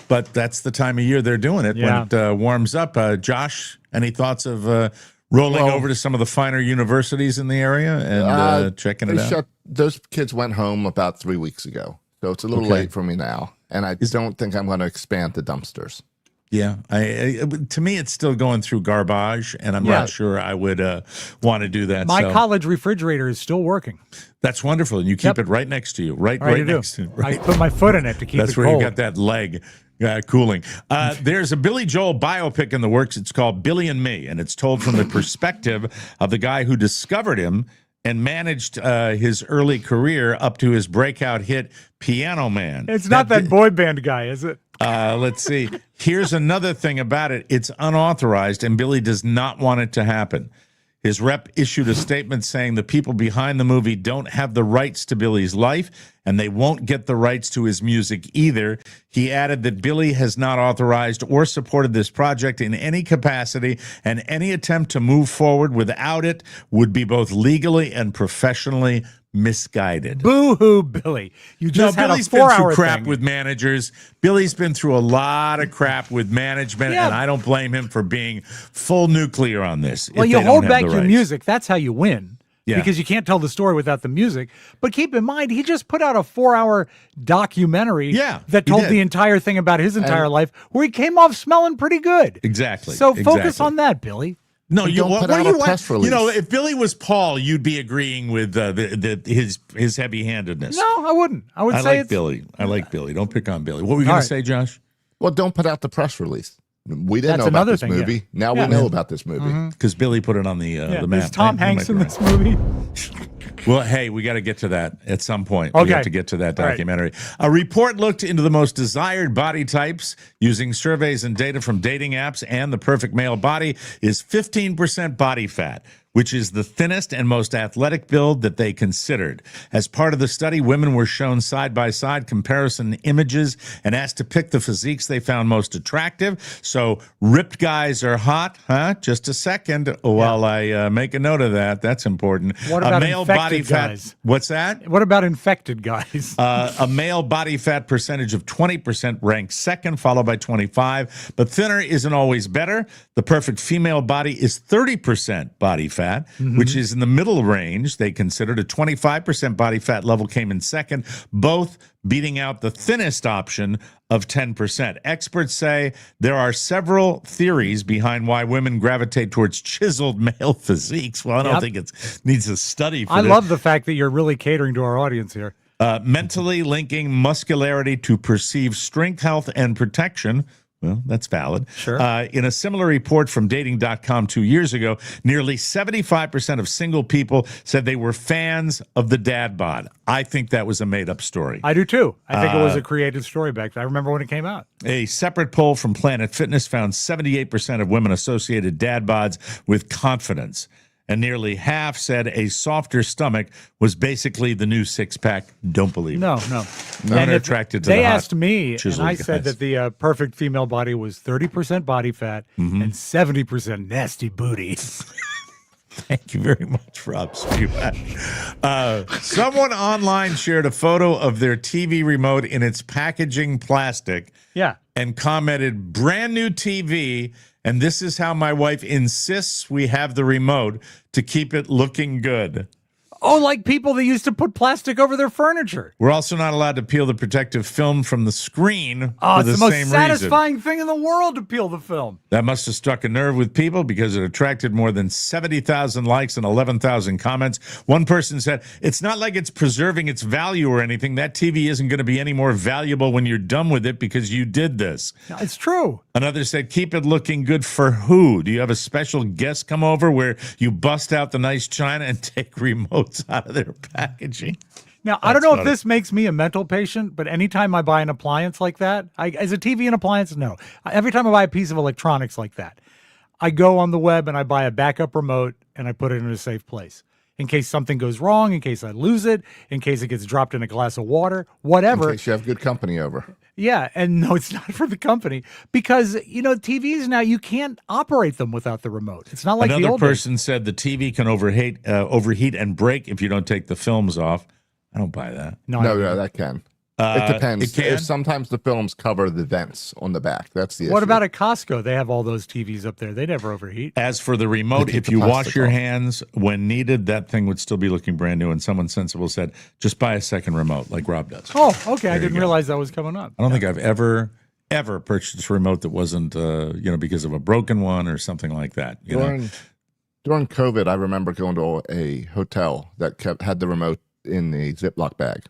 [SPEAKER 6] But that's the time of year they're doing it when it warms up. Josh, any thoughts of rolling over to some of the finer universities in the area and checking it out?
[SPEAKER 9] Those kids went home about 3 weeks ago, so it's a little late for me now. And I don't think I'm going to expand the dumpsters.
[SPEAKER 6] Yeah, to me, it's still going through garbage, and I'm not sure I would want to do that.
[SPEAKER 8] My college refrigerator is still working.
[SPEAKER 6] That's wonderful, and you keep it right next to you, right next to you. Right.
[SPEAKER 8] I put my foot in it to keep it cold.
[SPEAKER 6] That's where you got that leg. Cooling. There's a Billy Joel biopic in the works. It's called Billy and Me, and it's told from the perspective of the guy who discovered him and managed his early career up to his breakout hit, Piano Man.
[SPEAKER 8] It's not that boy band guy, is it?
[SPEAKER 6] Let's see. Here's another thing about it. It's unauthorized, and Billy does not want it to happen. His rep issued a statement saying the people behind the movie don't have the rights to Billy's life, and they won't get the rights to his music either. He added that Billy has not authorized or supported this project in any capacity, and any attempt to move forward without it would be both legally and professionally misguided.
[SPEAKER 8] Boo-hoo, Billy. You just had
[SPEAKER 6] Billy's
[SPEAKER 8] a 4-hour
[SPEAKER 6] been through crap
[SPEAKER 8] thing.
[SPEAKER 6] with managers. Billy's been through a lot of crap with management, and I don't blame him for being full nuclear on this.
[SPEAKER 8] Well, you hold back your music. That's how you win.
[SPEAKER 6] Yeah.
[SPEAKER 8] Because you can't tell the story without the music. But keep in mind, he just put out a 4-hour documentary that told the entire thing about his entire life, where he came off smelling pretty good.
[SPEAKER 6] Exactly.
[SPEAKER 8] So focus on that, Billy.
[SPEAKER 6] No, you
[SPEAKER 9] don't put out a press release.
[SPEAKER 6] You know, if Billy was Paul, you'd be agreeing with his heavy-handedness.
[SPEAKER 8] No, I wouldn't. I would say
[SPEAKER 6] like Billy. I like Billy. Don't pick on Billy. What were you going to say, Josh?
[SPEAKER 9] Well, don't put out the press release. We didn't know about this movie. Now we know about this movie.
[SPEAKER 6] Because Billy put it on the map.
[SPEAKER 8] Is Tom Hanks in this movie?
[SPEAKER 6] Well, hey, we got to get to that at some point. We have to get to that documentary. Right. A report looked into the most desired body types using surveys and data from dating apps, and the perfect male body is 15% body fat, which is the thinnest and most athletic build that they considered. As part of the study, women were shown side-by-side comparison images and asked to pick the physiques they found most attractive. So ripped guys are hot, huh? Just a second while I make a note of that. That's important.
[SPEAKER 8] What about
[SPEAKER 6] male body
[SPEAKER 8] guys?
[SPEAKER 6] fat? What's that?
[SPEAKER 8] What about infected guys?
[SPEAKER 6] A male body fat percentage of 20% ranks second, followed by 25. But thinner isn't always better. The perfect female body is 30% body fat, which is in the middle range. They considered a 25% body fat level came in second, both beating out the thinnest option of 10%. Experts say there are several theories behind why women gravitate towards chiseled male physiques. Well, I don't think it needs a study for
[SPEAKER 8] I
[SPEAKER 6] this.
[SPEAKER 8] love the fact that you're really catering to our audience here.
[SPEAKER 6] Mentally linking muscularity to perceived strength, health, and protection. Well, that's valid.
[SPEAKER 8] Sure.
[SPEAKER 6] In a similar report from Dating.com 2 years ago, nearly 75% of single people said they were fans of the dad bod. I think that was a made-up story.
[SPEAKER 8] I do, too. I think it was a creative story back then. I remember when it came out.
[SPEAKER 6] A separate poll from Planet Fitness found 78% of women associated dad bods with confidence. And nearly half said a softer stomach was basically the new six-pack. Don't believe it.
[SPEAKER 8] No.
[SPEAKER 6] Women are attracted to the
[SPEAKER 8] They
[SPEAKER 6] hot,
[SPEAKER 8] asked me, and
[SPEAKER 6] chiseled
[SPEAKER 8] I said
[SPEAKER 6] guys.
[SPEAKER 8] that the perfect female body was 30% body fat and 70% nasty booty.
[SPEAKER 6] Thank you very much, Robb. Someone online shared a photo of their TV remote in its packaging plastic.
[SPEAKER 8] Yeah.
[SPEAKER 6] And commented, brand new TV, and this is how my wife insists we have the remote to keep it looking good.
[SPEAKER 8] Oh, like people that used to put plastic over their furniture.
[SPEAKER 6] We're also not allowed to peel the protective film from the screen for
[SPEAKER 8] it's
[SPEAKER 6] the
[SPEAKER 8] the most
[SPEAKER 6] same
[SPEAKER 8] satisfying thing in the world to peel the film.
[SPEAKER 6] That must have struck a nerve with people because it attracted more than 70,000 likes and 11,000 comments. One person said, it's not like it's preserving its value or anything. That TV isn't going to be any more valuable when you're done with it because you did this.
[SPEAKER 8] It's true.
[SPEAKER 6] Another said, keep it looking good for who? Do you have a special guest come over where you bust out the nice china and take remote remotes out of their packaging.
[SPEAKER 8] Now, I don't know if this makes me a mental patient, but anytime I buy an appliance like that, as a TV and appliance, no. Every time I buy a piece of electronics like that, I go on the web and I buy a backup remote and I put it in a safe place. In case something goes wrong, in case I lose it, in case it gets dropped in a glass of water, whatever.
[SPEAKER 9] In case you have good company over.
[SPEAKER 8] Yeah, and no, it's not for the company because, TVs now, you can't operate them without the remote. It's not like the
[SPEAKER 6] Another
[SPEAKER 8] old
[SPEAKER 6] person said the TV can overheat and break if you don't take the films off. I don't buy that.
[SPEAKER 9] No, that can. It depends.
[SPEAKER 6] It can?
[SPEAKER 9] Sometimes the films cover the vents on the back. That's the issue.
[SPEAKER 8] What about at Costco? They have all those TVs up there. They never overheat.
[SPEAKER 6] As for the remote, if you wash your hands when needed, that thing would still be looking brand new. And someone sensible said, just buy a second remote like Rob does.
[SPEAKER 8] Oh, okay. I didn't realize that was coming up.
[SPEAKER 6] I don't think I've ever purchased a remote that wasn't, because of a broken one or something like that.
[SPEAKER 9] During COVID, I remember going to a hotel that had the remote in the Ziploc bag.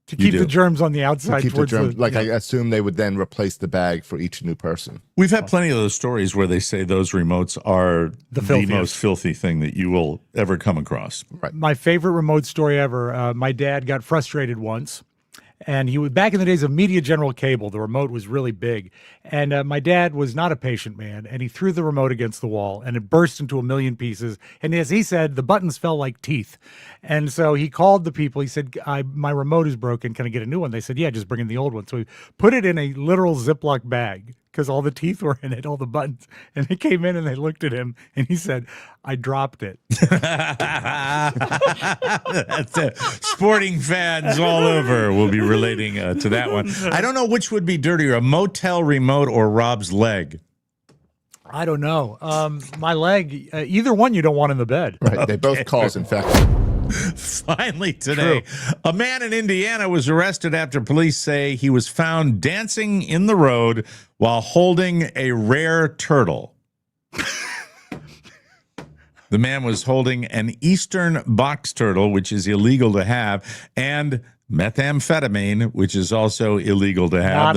[SPEAKER 8] To keep the germs on the outside.
[SPEAKER 9] To keep the germs. I assume they would then replace the bag for each new person.
[SPEAKER 6] We've had plenty of those stories where they say those remotes are the most filthy thing that you will ever come across.
[SPEAKER 9] Right.
[SPEAKER 8] My favorite remote story ever, my dad got frustrated once. And he was back in the days of Media General Cable. The remote was really big. And my dad was not a patient man. And he threw the remote against the wall and it burst into a million pieces. And as he said, the buttons fell like teeth. And so he called the people. He said, my remote is broken. Can I get a new one? They said, yeah, just bring in the old one. So he put it in a literal Ziploc bag because all the teeth were in it, all the buttons. And they came in and they looked at him and he said, I dropped it.
[SPEAKER 6] That's it. Sporting fans all over will be relating to that one. I don't know which would be dirtier, a motel remote or Rob's leg.
[SPEAKER 8] I don't know. My leg, either one you don't want in the bed.
[SPEAKER 9] Right. They both cause infection.
[SPEAKER 6] Finally today, a man in Indiana was arrested after police say he was found dancing in the road while holding a rare turtle. The man was holding an eastern box turtle, which is illegal to have, and methamphetamine, which is also illegal to have.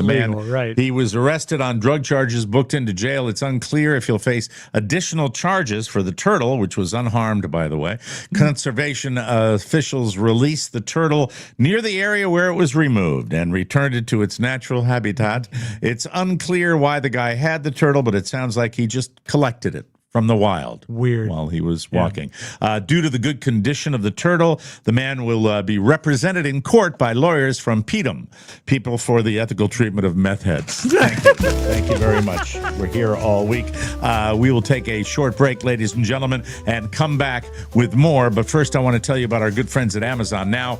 [SPEAKER 6] He was arrested on drug charges, booked into jail. It's unclear if he'll face additional charges for the turtle, which was unharmed, by the way. Conservation officials released the turtle near the area where it was removed and returned it to its natural habitat. It's unclear why the guy had the turtle, but it sounds like he just collected it from the wild.
[SPEAKER 8] Weird.
[SPEAKER 6] While he was walking. Due to the good condition of the turtle, the man will be represented in court by lawyers from PETM, People for the Ethical Treatment of Meth Heads. Thank you. Thank you very much. We're here all week. We will take a short break, ladies and gentlemen, and come back with more. But first, I want to tell you about our good friends at Amazon. Now,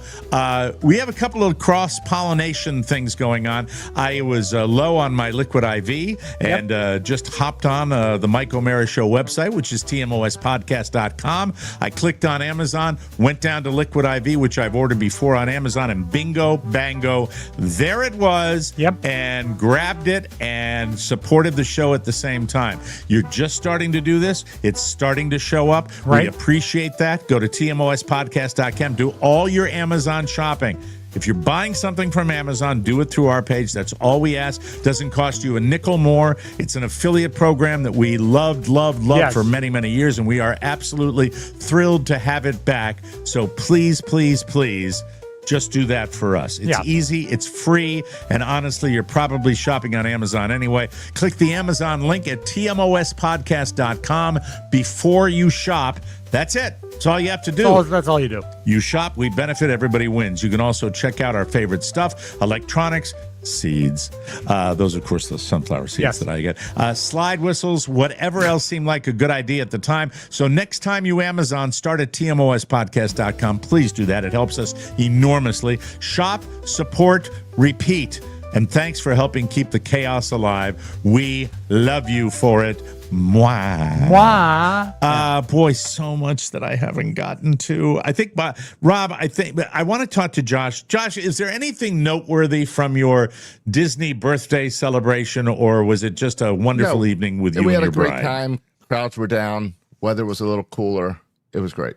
[SPEAKER 6] we have a couple of cross-pollination things going on. I was low on my Liquid IV and just hopped on the Mike O'Mara Show website, which is tmospodcast.com. I clicked on Amazon, went down to Liquid IV, which I've ordered before on Amazon, and bingo, bango, there it was, and grabbed it and supported the show at the same time. You're just starting to do this. It's starting to show up.
[SPEAKER 8] Right.
[SPEAKER 6] We appreciate that. Go to tmospodcast.com. Do all your Amazon shopping. If you're buying something from Amazon, do it through our page. That's all we ask. Doesn't cost you a nickel more. It's an affiliate program that we loved for many, many years, and we are absolutely thrilled to have it back. So please, please, please, just do that for us. It's easy, it's free, and honestly, you're probably shopping on Amazon anyway. Click the Amazon link at tmospodcast.com before you shop. That's it. That's all you have to do.
[SPEAKER 8] That's all you do.
[SPEAKER 6] You shop, we benefit, everybody wins. You can also check out our favorite stuff, electronics, seeds. Those, of course, the sunflower seeds that I get. Slide whistles, whatever else seemed like a good idea at the time. So next time you Amazon, start at tmospodcast.com. Please do that. It helps us enormously. Shop, support, repeat. And thanks for helping keep the chaos alive. We love you for it. Mwah. Boy, so much that I haven't gotten to. I think, Rob, I want to talk to Josh. Josh, is there anything noteworthy from your Disney birthday celebration, or was it just a wonderful evening with you and your bride?
[SPEAKER 9] We had a great time. Crowds were down. Weather was a little cooler. It was great.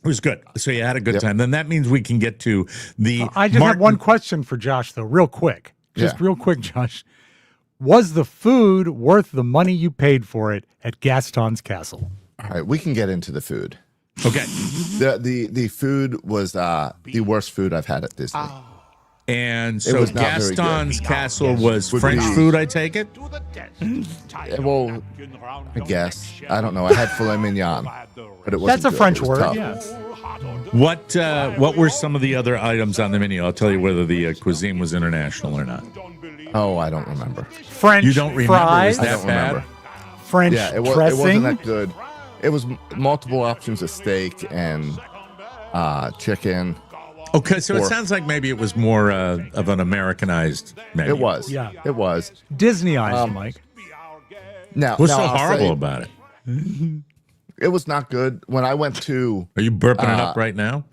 [SPEAKER 6] It was good. So you had a good time. Then that means we can get to the
[SPEAKER 8] I just have one question for Josh, though, real quick. Real quick, Josh. Was the food worth the money you paid for it at Gaston's Castle?
[SPEAKER 9] All right, we can get into the food.
[SPEAKER 6] Okay.
[SPEAKER 9] The food was the worst food I've had at Disney.
[SPEAKER 6] And so
[SPEAKER 9] was not very
[SPEAKER 6] Gaston's
[SPEAKER 9] good.
[SPEAKER 6] Castle was
[SPEAKER 9] Would
[SPEAKER 6] French
[SPEAKER 9] be-
[SPEAKER 6] food, I take it?
[SPEAKER 9] Well, I guess. I don't know. I had filet mignon, but it wasn't
[SPEAKER 8] That's a
[SPEAKER 9] good.
[SPEAKER 8] French
[SPEAKER 9] It was
[SPEAKER 8] word.
[SPEAKER 9] tough.
[SPEAKER 8] Yeah.
[SPEAKER 6] What were some of the other items on the menu? I'll tell you whether the cuisine was international or not.
[SPEAKER 9] Oh, I don't remember.
[SPEAKER 8] French
[SPEAKER 6] You don't remember?
[SPEAKER 8] fries,
[SPEAKER 6] Was
[SPEAKER 9] I
[SPEAKER 6] that
[SPEAKER 9] don't
[SPEAKER 6] bad?
[SPEAKER 9] remember.
[SPEAKER 8] French
[SPEAKER 9] Yeah, it
[SPEAKER 8] dressing.
[SPEAKER 9] wasn't that good. It was multiple options of steak and chicken.
[SPEAKER 6] Okay, so it
[SPEAKER 9] Or-
[SPEAKER 6] sounds like maybe it was more of an Americanized menu.
[SPEAKER 9] It was.
[SPEAKER 8] Yeah.
[SPEAKER 9] It was.
[SPEAKER 8] Disneyized, Mike.
[SPEAKER 9] Now,
[SPEAKER 6] What's
[SPEAKER 9] now
[SPEAKER 6] so
[SPEAKER 9] I'll
[SPEAKER 6] horrible
[SPEAKER 9] say
[SPEAKER 6] about it?
[SPEAKER 9] it was not good. When I went to
[SPEAKER 6] Are you burping it up right now?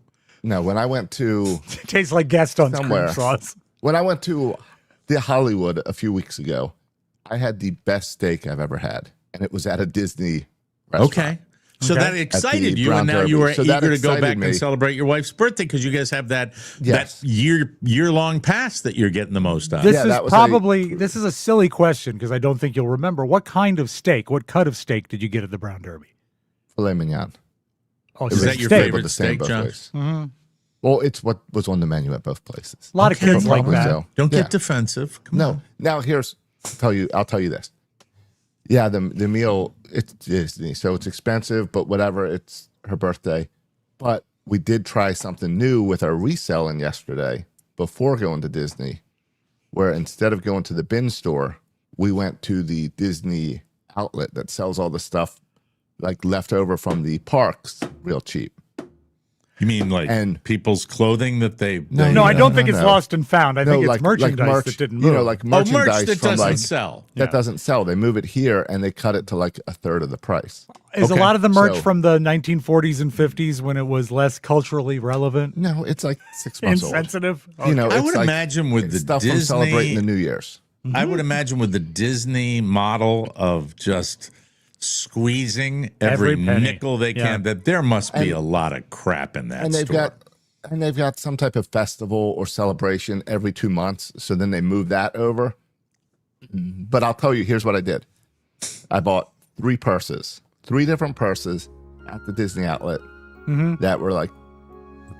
[SPEAKER 9] when I went to
[SPEAKER 8] It tastes like Gaston's
[SPEAKER 9] Somewhere.
[SPEAKER 8] cream sauce.
[SPEAKER 9] when I went to the Hollywood a few weeks ago, I had the best steak I've ever had, and it was at a Disney restaurant.
[SPEAKER 6] Okay. So
[SPEAKER 8] Okay.
[SPEAKER 6] that excited you,
[SPEAKER 9] Brown
[SPEAKER 6] and now
[SPEAKER 9] Derby.
[SPEAKER 6] you were
[SPEAKER 9] So that
[SPEAKER 6] eager to go
[SPEAKER 9] excited
[SPEAKER 6] back
[SPEAKER 9] me.
[SPEAKER 6] and celebrate your wife's birthday because you guys have that
[SPEAKER 9] Yes.
[SPEAKER 6] that year-long pass that you're getting the most out of.
[SPEAKER 8] This
[SPEAKER 9] Yeah,
[SPEAKER 8] is
[SPEAKER 9] that was
[SPEAKER 8] probably this is a silly question because I don't think you'll remember. What kind of steak? What cut of steak did you get at the Brown Derby?
[SPEAKER 9] Filet mignon.
[SPEAKER 8] Oh,
[SPEAKER 6] Is that your
[SPEAKER 8] steak.
[SPEAKER 6] favorite
[SPEAKER 9] The same
[SPEAKER 6] steak,
[SPEAKER 9] both
[SPEAKER 6] John?
[SPEAKER 9] ways. Well, it's what was on the menu at both places.
[SPEAKER 8] A lot of kids like
[SPEAKER 9] Probably
[SPEAKER 8] that.
[SPEAKER 9] so.
[SPEAKER 6] Don't
[SPEAKER 9] Yeah.
[SPEAKER 6] get defensive. Come
[SPEAKER 9] No.
[SPEAKER 6] on.
[SPEAKER 9] Now I'll tell you this. Yeah, the meal, it's Disney, so it's expensive, but whatever, it's her birthday. But we did try something new with our reselling yesterday before going to Disney, where instead of going to the bin store, we went to the Disney outlet that sells all the stuff like left over from the parks real cheap.
[SPEAKER 6] You mean like
[SPEAKER 9] And-
[SPEAKER 6] people's clothing that they?
[SPEAKER 9] No,
[SPEAKER 8] No, I don't
[SPEAKER 9] no,
[SPEAKER 8] think it's
[SPEAKER 9] no.
[SPEAKER 8] lost and found. I think it's merchandise
[SPEAKER 9] merch,
[SPEAKER 8] that didn't move.
[SPEAKER 9] You know, like merchandise
[SPEAKER 6] merch that
[SPEAKER 9] from
[SPEAKER 6] doesn't
[SPEAKER 9] like
[SPEAKER 6] sell.
[SPEAKER 9] that doesn't sell. They move it here and they cut it to like a third of the price.
[SPEAKER 8] Is
[SPEAKER 6] okay.
[SPEAKER 8] a lot of the merch
[SPEAKER 9] So-
[SPEAKER 8] from the 1940s and 50s when it was less culturally relevant,
[SPEAKER 9] No, it's like 6 months old.
[SPEAKER 8] insensitive?
[SPEAKER 9] You know,
[SPEAKER 6] I
[SPEAKER 9] it's
[SPEAKER 6] would
[SPEAKER 9] like
[SPEAKER 6] imagine with the
[SPEAKER 9] stuff from celebrating the
[SPEAKER 6] Disney,
[SPEAKER 9] New Year's.
[SPEAKER 6] I would imagine with the Disney model of just squeezing every
[SPEAKER 8] Every penny.
[SPEAKER 6] nickel they
[SPEAKER 8] Yeah.
[SPEAKER 6] can, that there must be
[SPEAKER 9] And-
[SPEAKER 6] a lot of crap in that
[SPEAKER 9] And
[SPEAKER 6] store.
[SPEAKER 9] they've got some type of festival or celebration every 2 months. So then they move that over. But I'll tell you, here's what I did. I bought 3 different purses at the Disney outlet that were like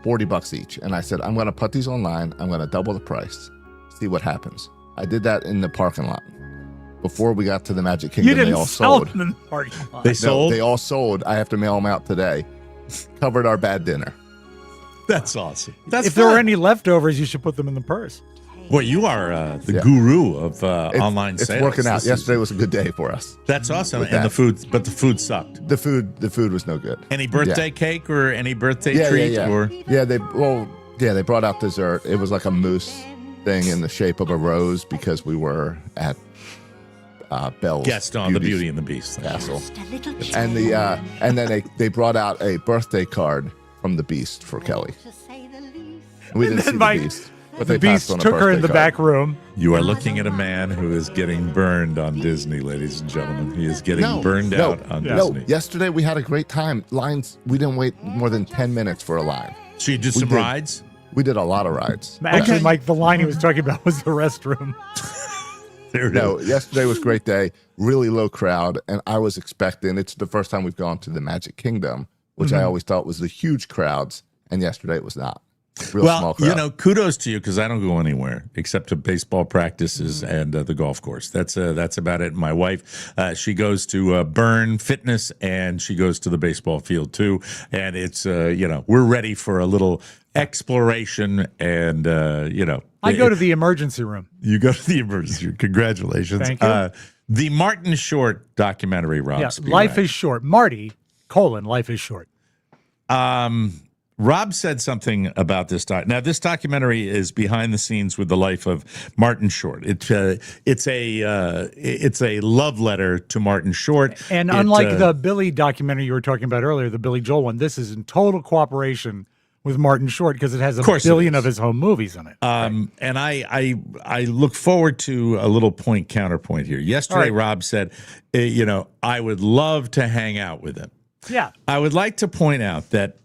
[SPEAKER 9] $40 each. And I said, I'm going to put these online. I'm going to double the price. See what happens. I did that in the parking lot. Before we got to the Magic Kingdom,
[SPEAKER 8] You
[SPEAKER 9] they
[SPEAKER 8] didn't
[SPEAKER 9] all
[SPEAKER 8] sell
[SPEAKER 9] sold.
[SPEAKER 8] them in the parking lot.
[SPEAKER 6] They
[SPEAKER 9] No,
[SPEAKER 6] sold?
[SPEAKER 9] they all sold. I have to mail them out today. Covered our bad dinner.
[SPEAKER 6] That's awesome. That's
[SPEAKER 8] If there were
[SPEAKER 6] fun.
[SPEAKER 8] any leftovers, you should put them in the purse.
[SPEAKER 6] Well, you are the
[SPEAKER 9] Yeah.
[SPEAKER 6] guru of
[SPEAKER 9] It's,
[SPEAKER 6] online
[SPEAKER 9] it's
[SPEAKER 6] sales.
[SPEAKER 9] working out.
[SPEAKER 6] This is-
[SPEAKER 9] Yesterday was a good day for us.
[SPEAKER 6] That's awesome.
[SPEAKER 9] with
[SPEAKER 6] And the
[SPEAKER 9] that.
[SPEAKER 6] food, but the food sucked.
[SPEAKER 9] The food was no good.
[SPEAKER 6] Any birthday cake or any birthday
[SPEAKER 9] Yeah,
[SPEAKER 6] treat?
[SPEAKER 9] yeah, yeah.
[SPEAKER 6] Or
[SPEAKER 9] Yeah, they brought out dessert. It was like a mousse thing in the shape of a rose because we were at Belle's
[SPEAKER 6] Gaston, the Beauty and the Beast.
[SPEAKER 9] Castle. And and then they brought out a birthday card from the Beast for Kelly. We didn't see the
[SPEAKER 8] Mike,
[SPEAKER 9] Beast. But
[SPEAKER 8] The
[SPEAKER 9] they passed
[SPEAKER 8] Beast
[SPEAKER 9] on a
[SPEAKER 8] took her in
[SPEAKER 9] birthday
[SPEAKER 8] the
[SPEAKER 9] card.
[SPEAKER 8] back room.
[SPEAKER 6] You are looking at a man who is getting burned on Disney, ladies and gentlemen. He is getting burned out on
[SPEAKER 9] No,
[SPEAKER 6] Disney.
[SPEAKER 9] yesterday we had a great time. Lines, we didn't wait more than 10 minutes for a line.
[SPEAKER 6] So you did
[SPEAKER 9] We
[SPEAKER 6] some
[SPEAKER 9] did.
[SPEAKER 6] rides?
[SPEAKER 9] We did a lot of rides.
[SPEAKER 8] Actually,
[SPEAKER 6] Okay.
[SPEAKER 8] Mike, the line he was talking about was the restroom.
[SPEAKER 6] There it
[SPEAKER 9] No,
[SPEAKER 6] is.
[SPEAKER 9] yesterday was a great day. Really low crowd, and I was expecting. It's the first time we've gone to the Magic Kingdom, which I always thought was the huge crowds, and yesterday it was not. Real small
[SPEAKER 6] Well,
[SPEAKER 9] crowd.
[SPEAKER 6] you know, kudos to you because I don't go anywhere except to baseball practices and the golf course. That's about it. My wife, she goes to Burn Fitness and she goes to the baseball field too. And it's we're ready for a little exploration and
[SPEAKER 8] I go to the emergency room.
[SPEAKER 6] You go to the emergency room. Congratulations.
[SPEAKER 8] Thank you.
[SPEAKER 6] The Martin Short documentary, Rob.
[SPEAKER 8] Yeah, life is short. Marty, life is short.
[SPEAKER 6] Rob said something about this Now, this documentary is behind the scenes with the life of Martin Short. It's a love letter to Martin Short.
[SPEAKER 8] And unlike the Billy documentary you were talking about earlier, the Billy Joel one, this is in total cooperation with Martin Short because it has a billion of his home movies in it.
[SPEAKER 6] And I look forward to a little counterpoint here. Yesterday,
[SPEAKER 8] All right.
[SPEAKER 6] Rob said, I would love to hang out with him.
[SPEAKER 8] Yeah.
[SPEAKER 6] I would like to point out that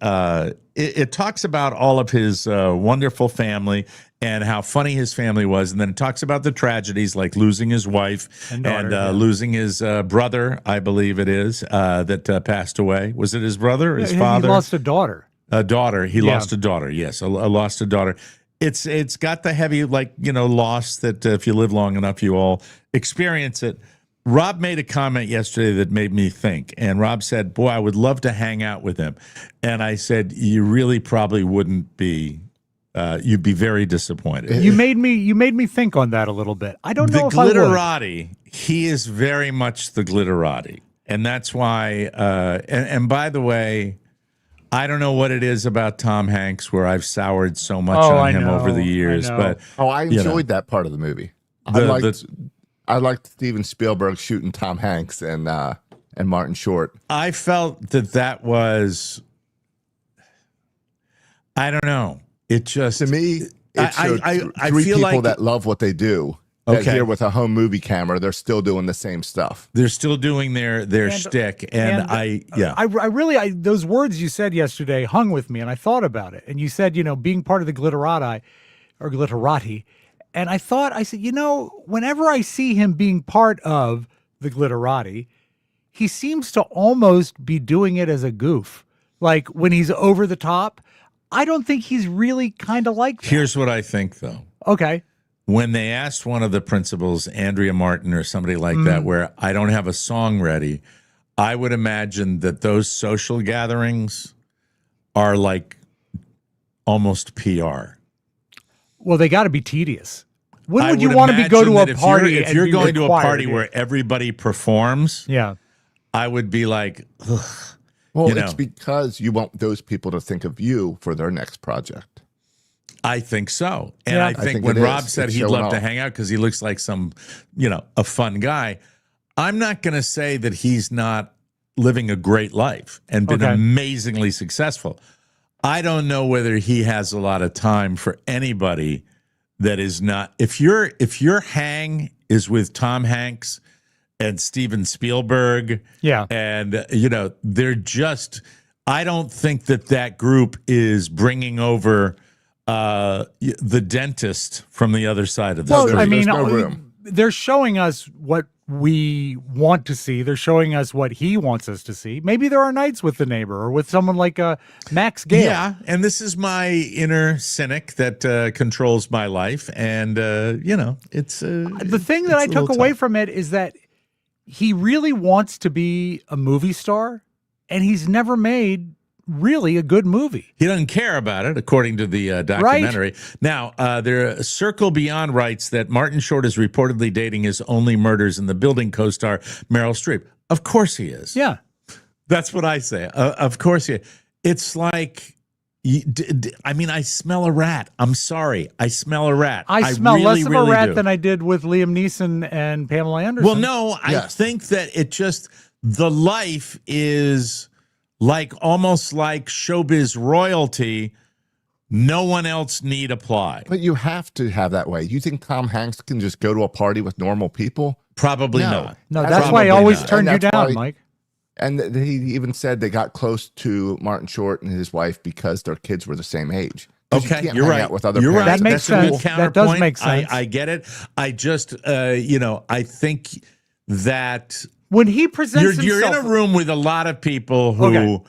[SPEAKER 6] it talks about all of his wonderful family and how funny his family was. And then it talks about the tragedies like losing his wife
[SPEAKER 8] and daughter,
[SPEAKER 6] losing his brother, I believe it is, that passed away. Was it his brother or his father?
[SPEAKER 8] He lost a daughter.
[SPEAKER 6] A daughter. He lost a daughter. Yes, lost a daughter. It's got the heavy, loss that if you live long enough, you all experience it. Robb made a comment yesterday that made me think. And Robb said, boy, I would love to hang out with him. And I said, you really probably wouldn't be. You'd be very disappointed.
[SPEAKER 8] You made me think on that a little bit. I don't know if I would.
[SPEAKER 6] The glitterati, he is very much the glitterati. And that's why, and by the way, I don't know what it is about Tom Hanks where I've soured so much on him over the years. But
[SPEAKER 9] I enjoyed that part of the movie. I liked Steven Spielberg shooting Tom Hanks and Martin Short.
[SPEAKER 6] I felt that was, I don't know. It just,
[SPEAKER 9] to me, it's three
[SPEAKER 6] feel
[SPEAKER 9] people
[SPEAKER 6] like
[SPEAKER 9] that love what they do. That here with a home movie camera, they're still doing the same stuff.
[SPEAKER 6] They're still doing their shtick, and I
[SPEAKER 8] really those words you said yesterday hung with me, and I thought about it. And you said, being part of the glitterati, and I said, whenever I see him being part of the glitterati, he seems to almost be doing it as a goof, like when he's over the top. I don't think he's really kind of like that.
[SPEAKER 6] Here's what I think, though.
[SPEAKER 8] Okay.
[SPEAKER 6] When they asked one of the principals, Andrea Martin or somebody like that, where I don't have a song ready, I would imagine that those social gatherings are like almost PR.
[SPEAKER 8] Well, they got to be tedious. When would you want to go to a party?
[SPEAKER 6] If you're going to a party where everybody performs,
[SPEAKER 8] yeah,
[SPEAKER 6] I would be like, ugh.
[SPEAKER 9] Well, it's because you want those people to think of you for their next project.
[SPEAKER 6] I think so. And I think when Robb said he'd love to hang out because he looks like a fun guy, I'm not going to say that he's not living a great life and been amazingly successful. I don't know whether he has a lot of time for anybody that is not. If your hang is with Tom Hanks and Steven Spielberg, and they're just, I don't think that group is bringing over the dentist from the other side of the street.
[SPEAKER 8] I mean, they're showing us what we want to see. They're showing us what he wants us to see. Maybe there are nights with the neighbor or with someone like Max Gale.
[SPEAKER 6] Yeah, and this is my inner cynic that controls my life, and it's
[SPEAKER 8] the thing that I took away from it is that he really wants to be a movie star, and he's never made really a good movie.
[SPEAKER 6] He doesn't care about it, according to the documentary. Right. Now, Circle Beyond writes that Martin Short is reportedly dating his Only Murders in the Building co-star Meryl Streep. Of course he is.
[SPEAKER 8] Yeah.
[SPEAKER 6] That's what I say. Of course he is. It's like, I smell a rat. I'm sorry. I smell a rat.
[SPEAKER 8] I smell
[SPEAKER 6] really,
[SPEAKER 8] less of a rat than I did with Liam Neeson and Pamela Anderson.
[SPEAKER 6] Well, no, I think that the life is almost like showbiz royalty. No one else need apply.
[SPEAKER 9] But you have to have that way. You think Tom Hanks can just go to a party with normal people?
[SPEAKER 6] Probably not.
[SPEAKER 8] No, that's why he always turned you down, Mike.
[SPEAKER 9] And he even said they got close to Martin Short and his wife because their kids were the same age.
[SPEAKER 6] Okay, you're right.
[SPEAKER 9] With other
[SPEAKER 6] you're
[SPEAKER 9] parents.
[SPEAKER 6] right.
[SPEAKER 8] That makes sense. That does make sense.
[SPEAKER 6] I get it. I just, I think that
[SPEAKER 8] when he presents
[SPEAKER 6] you're in a room with a lot of people who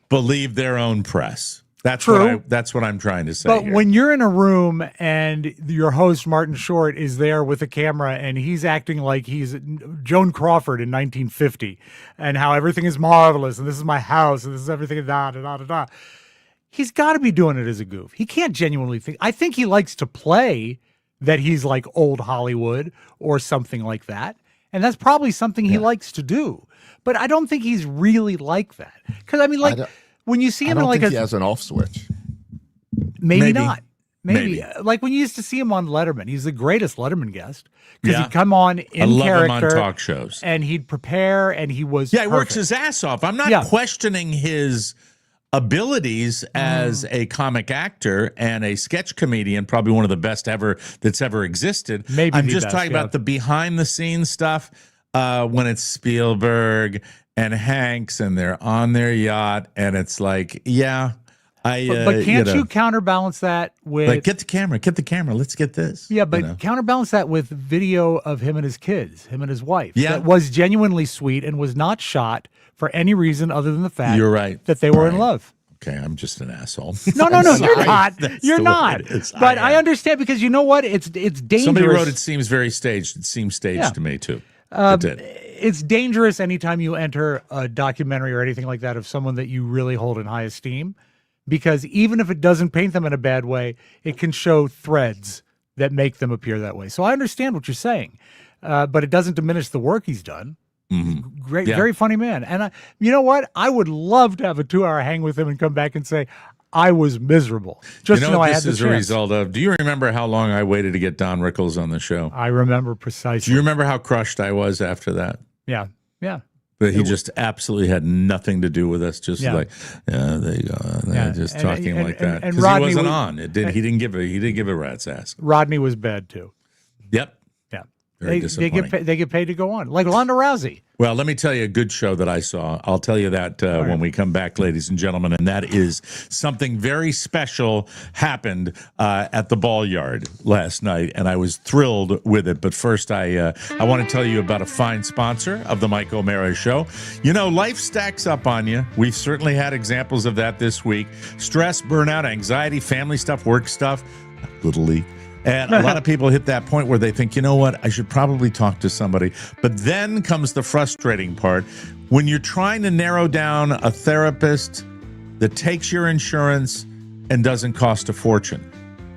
[SPEAKER 6] believe their own press. That's
[SPEAKER 8] true.
[SPEAKER 6] That's what I'm trying to say.
[SPEAKER 8] But
[SPEAKER 6] here.
[SPEAKER 8] when you're in a room and your host Martin Short is there with a camera and he's acting like he's Joan Crawford in 1950 and how everything is marvelous and this is my house and this is everything he's got to be doing it as a goof. He can't genuinely think. I think he likes to play that he's like old Hollywood or something like that, and that's probably something he likes to do. But I don't think he's really like that. Because when you see him
[SPEAKER 9] he has an off switch.
[SPEAKER 8] Maybe not. Maybe. Like when you used to see him on Letterman, he's the greatest Letterman guest because he'd come on in character.
[SPEAKER 6] Him on talk shows.
[SPEAKER 8] And he'd prepare and he was
[SPEAKER 6] he works his ass off. I'm not questioning his abilities as a comic actor and a sketch comedian, probably one of the best that's ever existed.
[SPEAKER 8] Maybe
[SPEAKER 6] I'm just talking about the behind the scenes stuff when it's Spielberg and Hanks, and they're on their yacht, and it's like, yeah.
[SPEAKER 8] But can't you counterbalance that with
[SPEAKER 6] like get the camera, let's get this.
[SPEAKER 8] Yeah, but counterbalance that with video of him and his kids, him and his wife.
[SPEAKER 6] Yeah,
[SPEAKER 8] that was genuinely sweet and was not shot for any reason other than the fact
[SPEAKER 6] you're right
[SPEAKER 8] that they were in love.
[SPEAKER 6] Okay, I'm just an asshole.
[SPEAKER 8] No, you're not. You're not. But I understand because you know what? It's dangerous.
[SPEAKER 6] Somebody wrote it seems very staged. It seems staged to me too. It did.
[SPEAKER 8] It's dangerous anytime you enter a documentary or anything like that of someone that you really hold in high esteem. Because even if it doesn't paint them in a bad way, it can show threads that make them appear that way. So I understand what you're saying, but it doesn't diminish the work he's done.
[SPEAKER 6] Mm-hmm.
[SPEAKER 8] Great, very funny man. And you know what? I would love to have a 2-hour hang with him and come back and say, I was miserable. Just to know I had the chance.
[SPEAKER 6] This is a result of, do you remember how long I waited to get Don Rickles on the show?
[SPEAKER 8] I remember precisely.
[SPEAKER 6] Do you rember how crushed I was after that?
[SPEAKER 8] Yeah.
[SPEAKER 6] But he just absolutely had nothing to do with us. Just like, there you go, just talking like that. Because he wasn't on. He didn't give a rat's ass.
[SPEAKER 8] Rodney was bad too.
[SPEAKER 6] Yep.
[SPEAKER 8] Yeah.
[SPEAKER 6] Very disappointing.
[SPEAKER 8] They get paid to go on, like Ronda Rousey.
[SPEAKER 6] Well, let me tell you a good show that I saw. I'll tell you that when we come back, ladies and gentlemen, and that is something very special happened at the Ball Yard last night, and I was thrilled with it. But first, I want to tell you about a fine sponsor of the Mike O'Mara Show. You know, life stacks up on you. We've certainly had examples of that this week. Stress, burnout, anxiety, family stuff, work stuff, Little League. And a lot of people hit that point where they think, you know what, I should probably talk to somebody. But then comes the frustrating part. When you're trying to narrow down a therapist that takes your insurance and doesn't cost a fortune.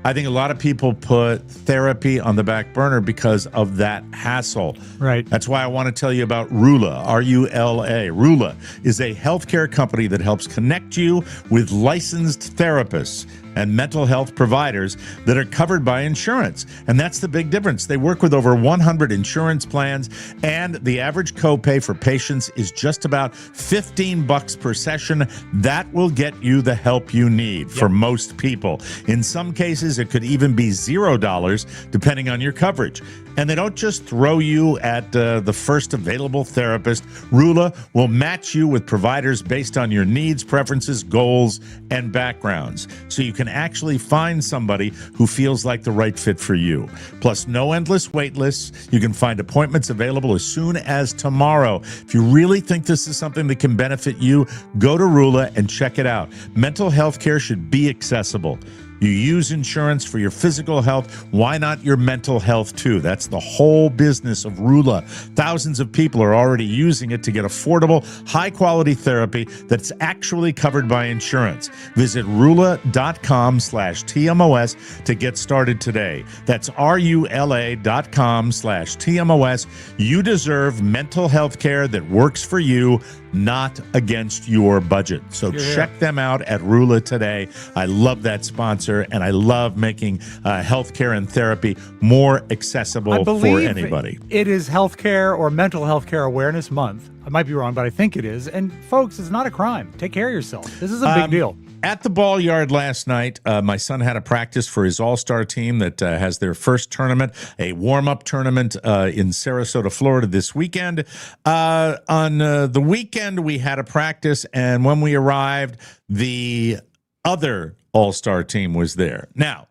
[SPEAKER 6] I think a lot of people put therapy on the back burner because of that hassle.
[SPEAKER 8] Right.
[SPEAKER 6] That's why I want to tell you about Rula, R-U-L-A. Rula is a healthcare company that helps connect you with licensed therapists and mental health providers that are covered by insurance. And that's the big difference. They work with over 100 insurance plans, and the average copay for patients is just about $15 per session. That will get you the help you need for most people. In some cases, it could even be $0 depending on your coverage. And they don't just throw you at the first available therapist. Rula will match you with providers based on your needs, preferences, goals, and backgrounds. So you can actually find somebody who feels like the right fit for you. Plus, no endless wait lists. You can find appointments available as soon as tomorrow. If you really think this is something that can benefit you, go to Rula and check it out. Mental health care should be accessible. You use insurance for your physical health. Why not your mental health too? That's the whole business of Rula. Thousands of people are already using it to get affordable, high-quality therapy that's actually covered by insurance. Visit Rula.com/TMOS to get started today. That's RULA.com/TMOS. You deserve mental health care that works for you, not against your budget. So check them out at Rula today. I love that sponsor, and I love making healthcare and therapy more accessible for anybody.
[SPEAKER 8] It is healthcare or mental health care awareness month. I might be wrong, but I think it is. And folks, it's not a crime. Take care of yourself. This is a big deal.
[SPEAKER 6] At the Ball Yard last night, my son had a practice for his all-star team that has their first tournament, a warm-up tournament in Sarasota, Florida this weekend. On the weekend, we had a practice, and when we arrived, the other all-star team was there. Now,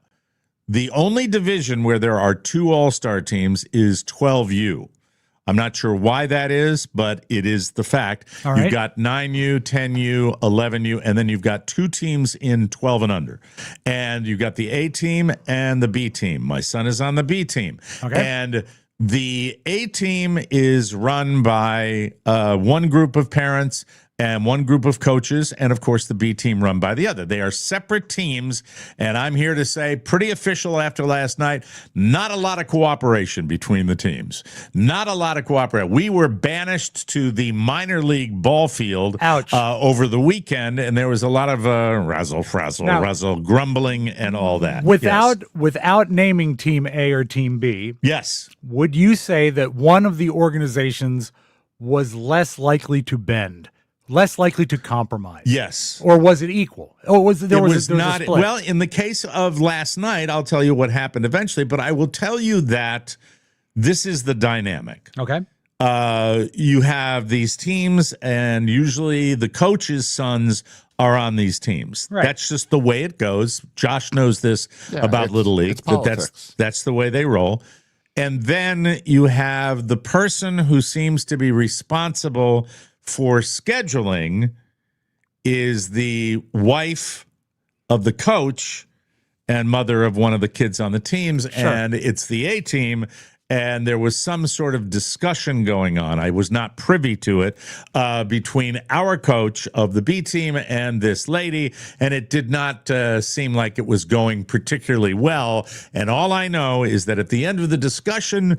[SPEAKER 6] the only division where there are two all-star teams is 12U. I'm not sure why that is, but it is the fact.
[SPEAKER 8] All right.
[SPEAKER 6] You've got 9U, 10U, 11U, and then you've got two teams in 12 and under. And you've got the A team and the B team. My son is on the B team.
[SPEAKER 8] Okay.
[SPEAKER 6] And the A team is run by one group of parents and one group of coaches, and of course the B team run by the other. They are separate teams, and I'm here to say, pretty official after last night, not a lot of cooperation between the teams. Not a lot of cooperation. We were banished to the minor league ball field over the weekend, and there was a lot of razzle, grumbling and all that.
[SPEAKER 8] Without naming Team A or Team B,
[SPEAKER 6] yes,
[SPEAKER 8] would you say that one of the organizations was less likely to bend? Less likely to compromise?
[SPEAKER 6] Yes.
[SPEAKER 8] Or was it equal? Or was there was not a split?
[SPEAKER 6] Well, in the case of last night, I'll tell you what happened eventually, but I will tell you that this is the dynamic.
[SPEAKER 8] Okay.
[SPEAKER 6] you have these teams, and usually the coach's sons are on these teams.
[SPEAKER 8] Right.
[SPEAKER 6] That's just the way it goes. Josh knows this about Little League.
[SPEAKER 9] It's politics.
[SPEAKER 6] That's the way they roll. And then you have the person who seems to be responsible for scheduling is the wife of the coach and mother of one of the kids on the teams, and it's the A team. And there was some sort of discussion going on. I was not privy to it between our coach of the B team and this lady, and it did not seem like it was going particularly well. And all I know is that at the end of the discussion,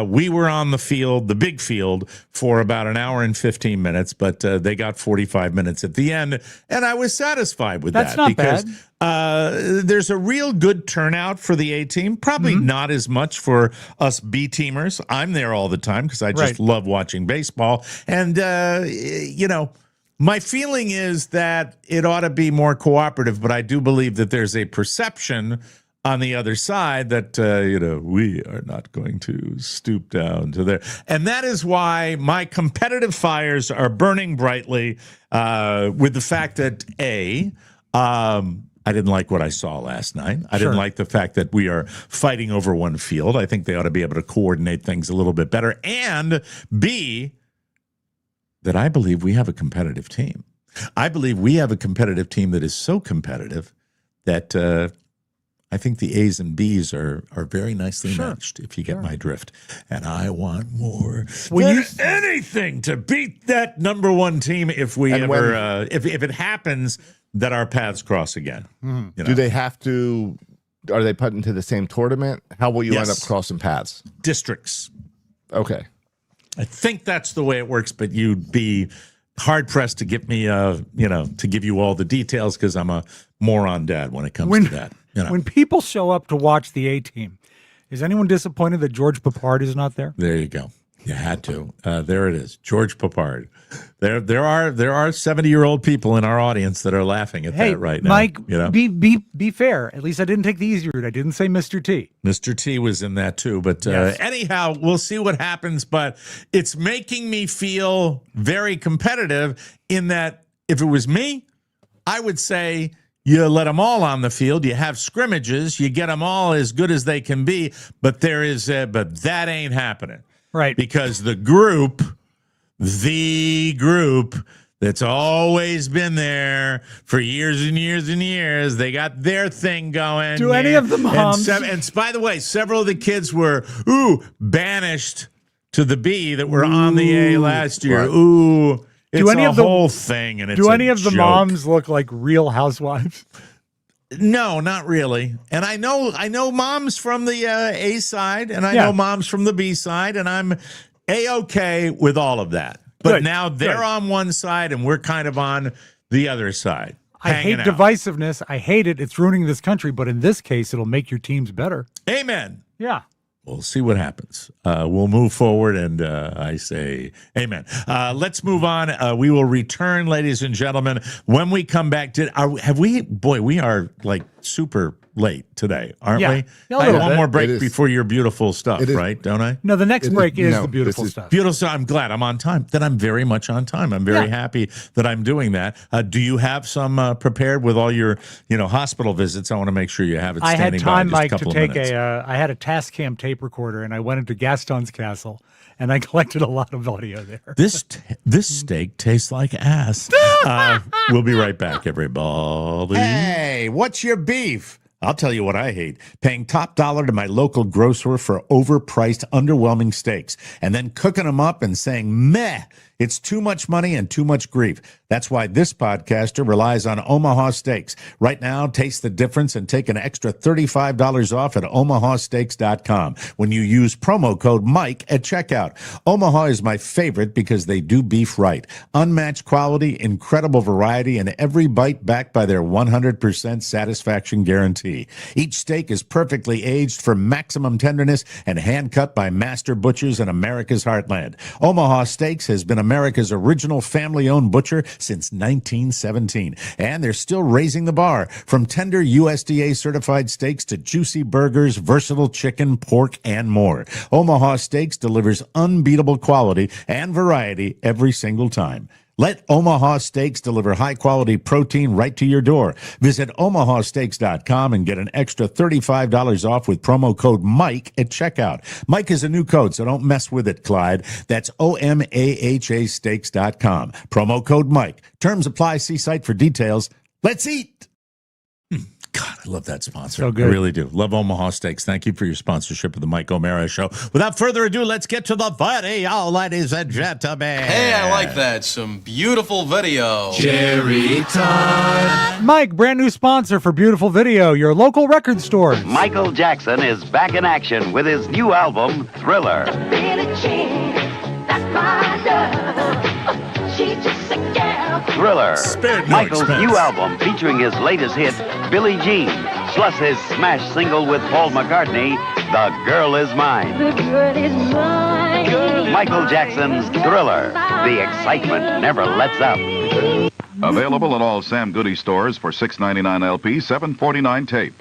[SPEAKER 6] we were on the field, the big field, for about an hour and 15 minutes, but they got 45 minutes at the end, and I was satisfied with
[SPEAKER 8] That's
[SPEAKER 6] that.
[SPEAKER 8] not
[SPEAKER 6] because
[SPEAKER 8] bad.
[SPEAKER 6] There's a real good turnout for the A team. Probably not as much for us B teamers. I'm there all the time because I just love watching baseball. And, my feeling is that it ought to be more cooperative, but I do believe that there's a perception on the other side that, we are not going to stoop down to there. And that is why my competitive fires are burning brightly with the fact that, I didn't like what I saw last night. I didn't like the fact that we are fighting over one field. I think they ought to be able to coordinate things a little bit better. And B, that I believe we have a competitive team. I believe we have a competitive team that is so competitive that I think the A's and B's are very nicely matched, if you get my drift. And I want more than anything to beat that number one team if we ever, if it happens that our paths cross again.
[SPEAKER 9] Do they have to, are they put into the same tournament? How will you end up crossing paths?
[SPEAKER 6] Districts.
[SPEAKER 9] Okay.
[SPEAKER 6] I think that's the way it works, but you'd be hard-pressed to give me, to give you all the details because I'm a moron dad when it comes to that.
[SPEAKER 8] When people show up to watch the A team, is anyone disappointed that George Papard is not there?
[SPEAKER 6] There you go. You had to. There it is. George Papard. There are 70-year-old people in our audience that are laughing at that right now.
[SPEAKER 8] Mike, be fair. At least I didn't take the easy route. I didn't say Mr. T.
[SPEAKER 6] Mr. T was in that too. But anyhow, we'll see what happens. But it's making me feel very competitive in that if it was me, I would say you let them all on the field. You have scrimmages. You get them all as good as they can be. But that ain't happening.
[SPEAKER 8] Right.
[SPEAKER 6] Because the group that's always been there for years and years and years, they got their thing going.
[SPEAKER 8] Do any of the moms?
[SPEAKER 6] And by the way, several of the kids were, banished to the B that were on the A last year.
[SPEAKER 8] Right.
[SPEAKER 6] It's a whole thing. And
[SPEAKER 8] do any of the moms look like real housewives?
[SPEAKER 6] No, not really. And I know moms from the A side, and I know moms from the B side, and I'm A-okay with all of that. But now they're on one side, and we're kind of on the other side.
[SPEAKER 8] I hate divisiveness. I hate it. It's ruining this country. But in this case, it'll make your teams better.
[SPEAKER 6] Amen.
[SPEAKER 8] Yeah.
[SPEAKER 6] We'll see what happens. We'll move forward, and I say amen. Let's move on. We will return, ladies and gentlemen. When we come back, we are like super late today, aren't we? I have one more break before your beautiful stuff, right? Don't I?
[SPEAKER 8] No, the next break is the beautiful stuff.
[SPEAKER 6] Beautiful stuff. I'm glad I'm on time. Then I'm very much on time. I'm very happy that I'm doing that. Do you have some prepared with all your, hospital visits? I want to make sure you have it standing by.
[SPEAKER 8] I had time,
[SPEAKER 6] Mike,
[SPEAKER 8] to take I had a Tascam tape recorder, and I went into Gaston's castle, and I collected a lot of audio there.
[SPEAKER 6] This steak tastes like ass. We'll be right back, everybody. Hey, what's your beef? I'll tell you what I hate. Paying top dollar to my local grocer for overpriced, underwhelming steaks and then cooking them up and saying, meh, it's too much money and too much grief. That's why this podcaster relies on Omaha Steaks. Right now, taste the difference and take an extra $35 off at omahasteaks.com when you use promo code Mike at checkout. Omaha is my favorite because they do beef right. Unmatched quality, incredible variety, and every bite backed by their 100% satisfaction guarantee. Each steak is perfectly aged for maximum tenderness and hand-cut by master butchers in America's heartland. Omaha Steaks has been America's original family-owned butcher since 1917. And they're still raising the bar, from tender USDA-certified steaks to juicy burgers, versatile chicken, pork, and more. Omaha Steaks delivers unbeatable quality and variety every single time. Let Omaha Steaks deliver high-quality protein right to your door. Visit omahasteaks.com and get an extra $35 off with promo code Mike at checkout. Mike is a new code, so don't mess with it, Clyde. That's OMAHA steaks.com. Promo code Mike. Terms apply. See site for details. Let's eat! God, I love that sponsor.
[SPEAKER 8] So good.
[SPEAKER 6] I really do. Love Omaha Steaks. Thank you for your sponsorship of the Mike O'Mara Show. Without further ado, let's get to the video, ladies and gentlemen.
[SPEAKER 5] Hey, I like that. Some beautiful video.
[SPEAKER 11] Cherry time.
[SPEAKER 8] Mike, brand new sponsor for Beautiful Video, your local record store.
[SPEAKER 12] Michael Jackson is back in action with his new album, Thriller. Thriller, Michael's new album featuring his latest hit, Billie Jean, plus his smash single with Paul McCartney, The Girl Is Mine.
[SPEAKER 13] The girl is mine.
[SPEAKER 12] Michael Jackson's Thriller. The excitement never lets up.
[SPEAKER 14] Available in all Sam Goody stores for $6.99 LP, $7.49 tape.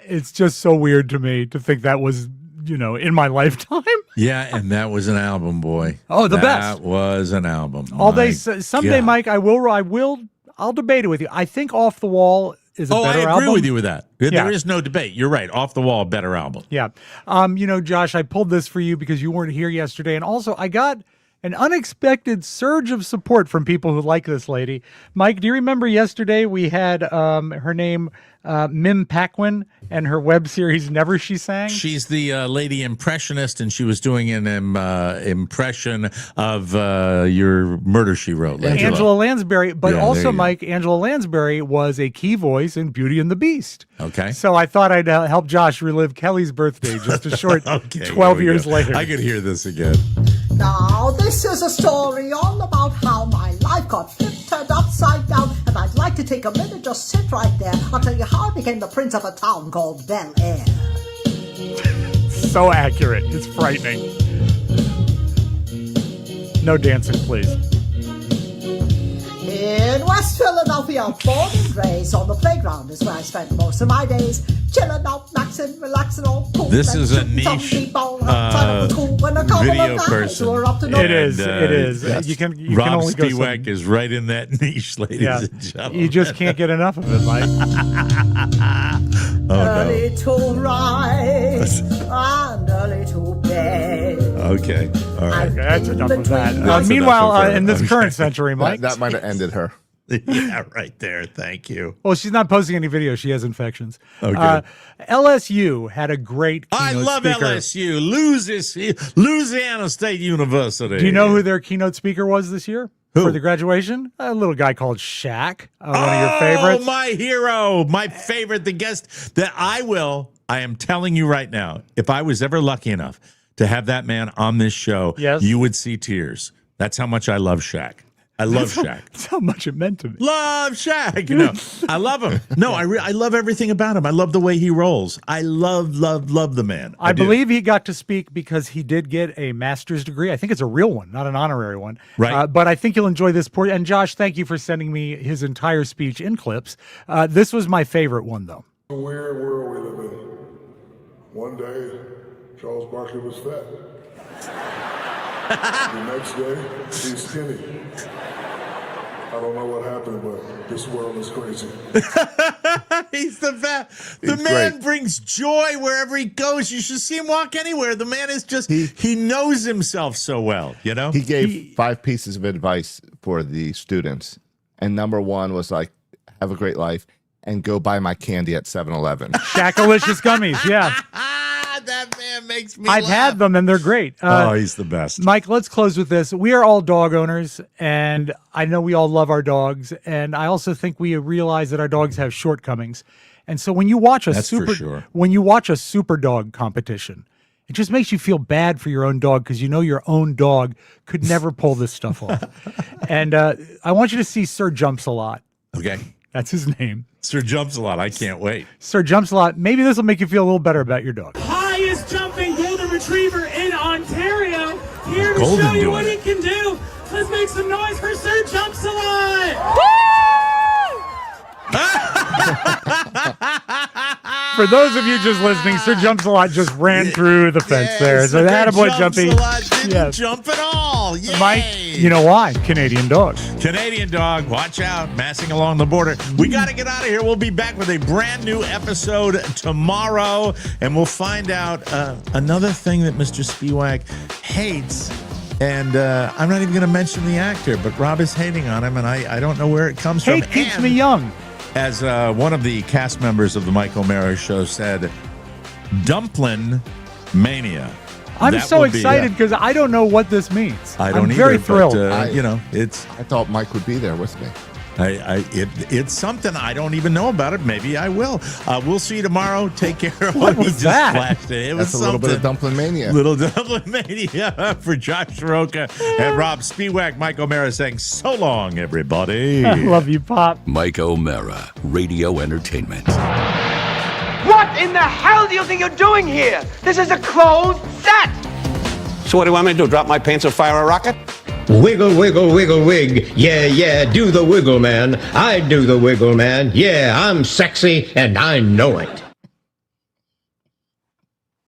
[SPEAKER 8] It's just so weird to me to think that was, in my lifetime.
[SPEAKER 6] Yeah, and that was an album, boy.
[SPEAKER 8] Oh, the best.
[SPEAKER 6] That was an album.
[SPEAKER 8] Someday,
[SPEAKER 6] God.
[SPEAKER 8] Mike, I'll debate it with you. I think Off the Wall is a better album.
[SPEAKER 6] I agree with you with that.
[SPEAKER 8] Yeah.
[SPEAKER 6] There is no debate. You're right. Off the Wall, better album.
[SPEAKER 8] Yeah. Josh, I pulled this for you because you weren't here yesterday. And also, I got an unexpected surge of support from people who like this lady. Mike, do you remember yesterday we had her name, Mim Paquin, and her web series Never She Sang?
[SPEAKER 6] She's the lady impressionist, and she was doing an impression of your Murder, She Wrote.
[SPEAKER 8] Angela Lansbury. But also, Mike, Angela Lansbury was a key voice in Beauty and the Beast.
[SPEAKER 6] Okay.
[SPEAKER 8] So I thought I'd help Josh relive Kelly's birthday just a short 12 years later.
[SPEAKER 6] I could hear this again.
[SPEAKER 15] Now, this is a story all about how my life got flipped, turned upside down, and I'd like to take a minute, just sit right there. I'll tell you how I became the prince of a town called Bel Air.
[SPEAKER 8] So accurate. It's frightening. No dancing, please.
[SPEAKER 15] In West Philadelphia, born and raised on the playground is where I spent most of my days. Chilling out, maxing, relaxing, all cool.
[SPEAKER 6] This is a niche video person.
[SPEAKER 8] It is. You can
[SPEAKER 6] Robb
[SPEAKER 8] only go
[SPEAKER 6] Stewart is right in that niche, ladies and gentlemen.
[SPEAKER 8] You just can't get enough of it, Mike.
[SPEAKER 15] Early to rise and early to bed.
[SPEAKER 6] Okay. All right.
[SPEAKER 8] Okay, that's enough of that. Meanwhile, in this current century, Mike.
[SPEAKER 9] That might have ended her.
[SPEAKER 6] Yeah, right there. Thank you.
[SPEAKER 8] Well, she's not posting any videos. She has infections.
[SPEAKER 6] Okay.
[SPEAKER 8] LSU had a great keynote
[SPEAKER 6] I love
[SPEAKER 8] speaker.
[SPEAKER 6] LSU, Louisiana State University.
[SPEAKER 8] Do you know who their keynote speaker was this year?
[SPEAKER 6] Who?
[SPEAKER 8] For the graduation? A little guy called Shaq, one of your favorites.
[SPEAKER 6] Oh, my hero, my favorite, the guest that I am telling you right now, if I was ever lucky enough to have that man on this show,
[SPEAKER 8] yes,
[SPEAKER 6] you would see tears. That's how much I love Shaq. I love Shaq.
[SPEAKER 8] That's how much it meant to me.
[SPEAKER 6] Love Shaq. I love him. No, I love everything about him. I love the way he rolls. I love the man.
[SPEAKER 8] I believe he got to speak because he did get a master's degree. I think it's a real one, not an honorary one.
[SPEAKER 6] Right.
[SPEAKER 8] But I think you'll enjoy this portion. And Josh, thank you for sending me his entire speech in clips. This was my favorite one, though.
[SPEAKER 16] The weird world we live in. One day, Charles Barkley was fat. The next day, he's skinny. I don't know what happened, but this world is crazy.
[SPEAKER 6] He's the best. The man brings joy wherever he goes. You should see him walk anywhere. The man is just, he knows himself so well, you know?
[SPEAKER 9] He gave 5 pieces of advice for the students. And number 1 was like, have a great life and go buy my candy at 7-Eleven.
[SPEAKER 8] Shaq-alicious gummies, yeah.
[SPEAKER 6] That man makes me
[SPEAKER 8] I've
[SPEAKER 6] laugh.
[SPEAKER 8] had them, and they're great.
[SPEAKER 6] He's the best.
[SPEAKER 8] Mike, let's close with this. We are all dog owners, and I know we all love our dogs, and I also think we realize that our dogs have shortcomings. And so when you watch when you watch a super dog competition, it just makes you feel bad for your own dog because you know your own dog could never pull this stuff off. And I want you to see Sir Jumps-A-Lot.
[SPEAKER 6] Okay.
[SPEAKER 8] That's his name.
[SPEAKER 6] Sir Jumps-A-Lot. I can't wait.
[SPEAKER 8] Sir Jumps-A-Lot. Maybe this will make you feel a little better about your dog.
[SPEAKER 17] Highest jumping golden retriever in Ontario. Here to show you what he can do.
[SPEAKER 11] some noise for Sir Jumps-A-Lot!
[SPEAKER 8] For those of you just listening, Sir Jumps-A-Lot just ran through the fence there. So that attaboy Jumpy.
[SPEAKER 6] Didn't jump at all. Yay.
[SPEAKER 8] Mike, you know why? Canadian dog.
[SPEAKER 6] Canadian dog, watch out, massing along the border. We got to get out of here. We'll be back with a brand new episode tomorrow, and we'll find out another thing that Mr. Spiewak hates. And I'm not even going to mention the actor, but Rob is hating on him, and I don't know where it comes from.
[SPEAKER 8] Hate keeps me young.
[SPEAKER 6] As one of the cast members of the Mike O'Mara Show said, Dumpling Mania.
[SPEAKER 8] I'm so excited because I don't know what this means.
[SPEAKER 6] I don't
[SPEAKER 8] I'm
[SPEAKER 6] either,
[SPEAKER 8] very thrilled.
[SPEAKER 6] But, it's.
[SPEAKER 9] I thought Mike would be there with me.
[SPEAKER 6] It's something I don't even know about it. Maybe I will. We'll see you tomorrow. Take care.
[SPEAKER 8] What was that?
[SPEAKER 9] That's a little bit of Dumpling Mania.
[SPEAKER 6] Little Dumpling Mania for Josh Soroka and Rob Spiewak. Mike O'Mara saying so long, everybody.
[SPEAKER 8] I love you, Pop.
[SPEAKER 3] Mike O'Mara, Radio Entertainment.
[SPEAKER 17] What in the hell do you think you're doing here? This is a closed set!
[SPEAKER 18] So what do you want me to do, drop my pants or fire a rocket?
[SPEAKER 19] Wiggle, wiggle, wiggle, wig. Yeah, yeah, do the wiggle, man. I do the wiggle, man. Yeah, I'm sexy and I know it.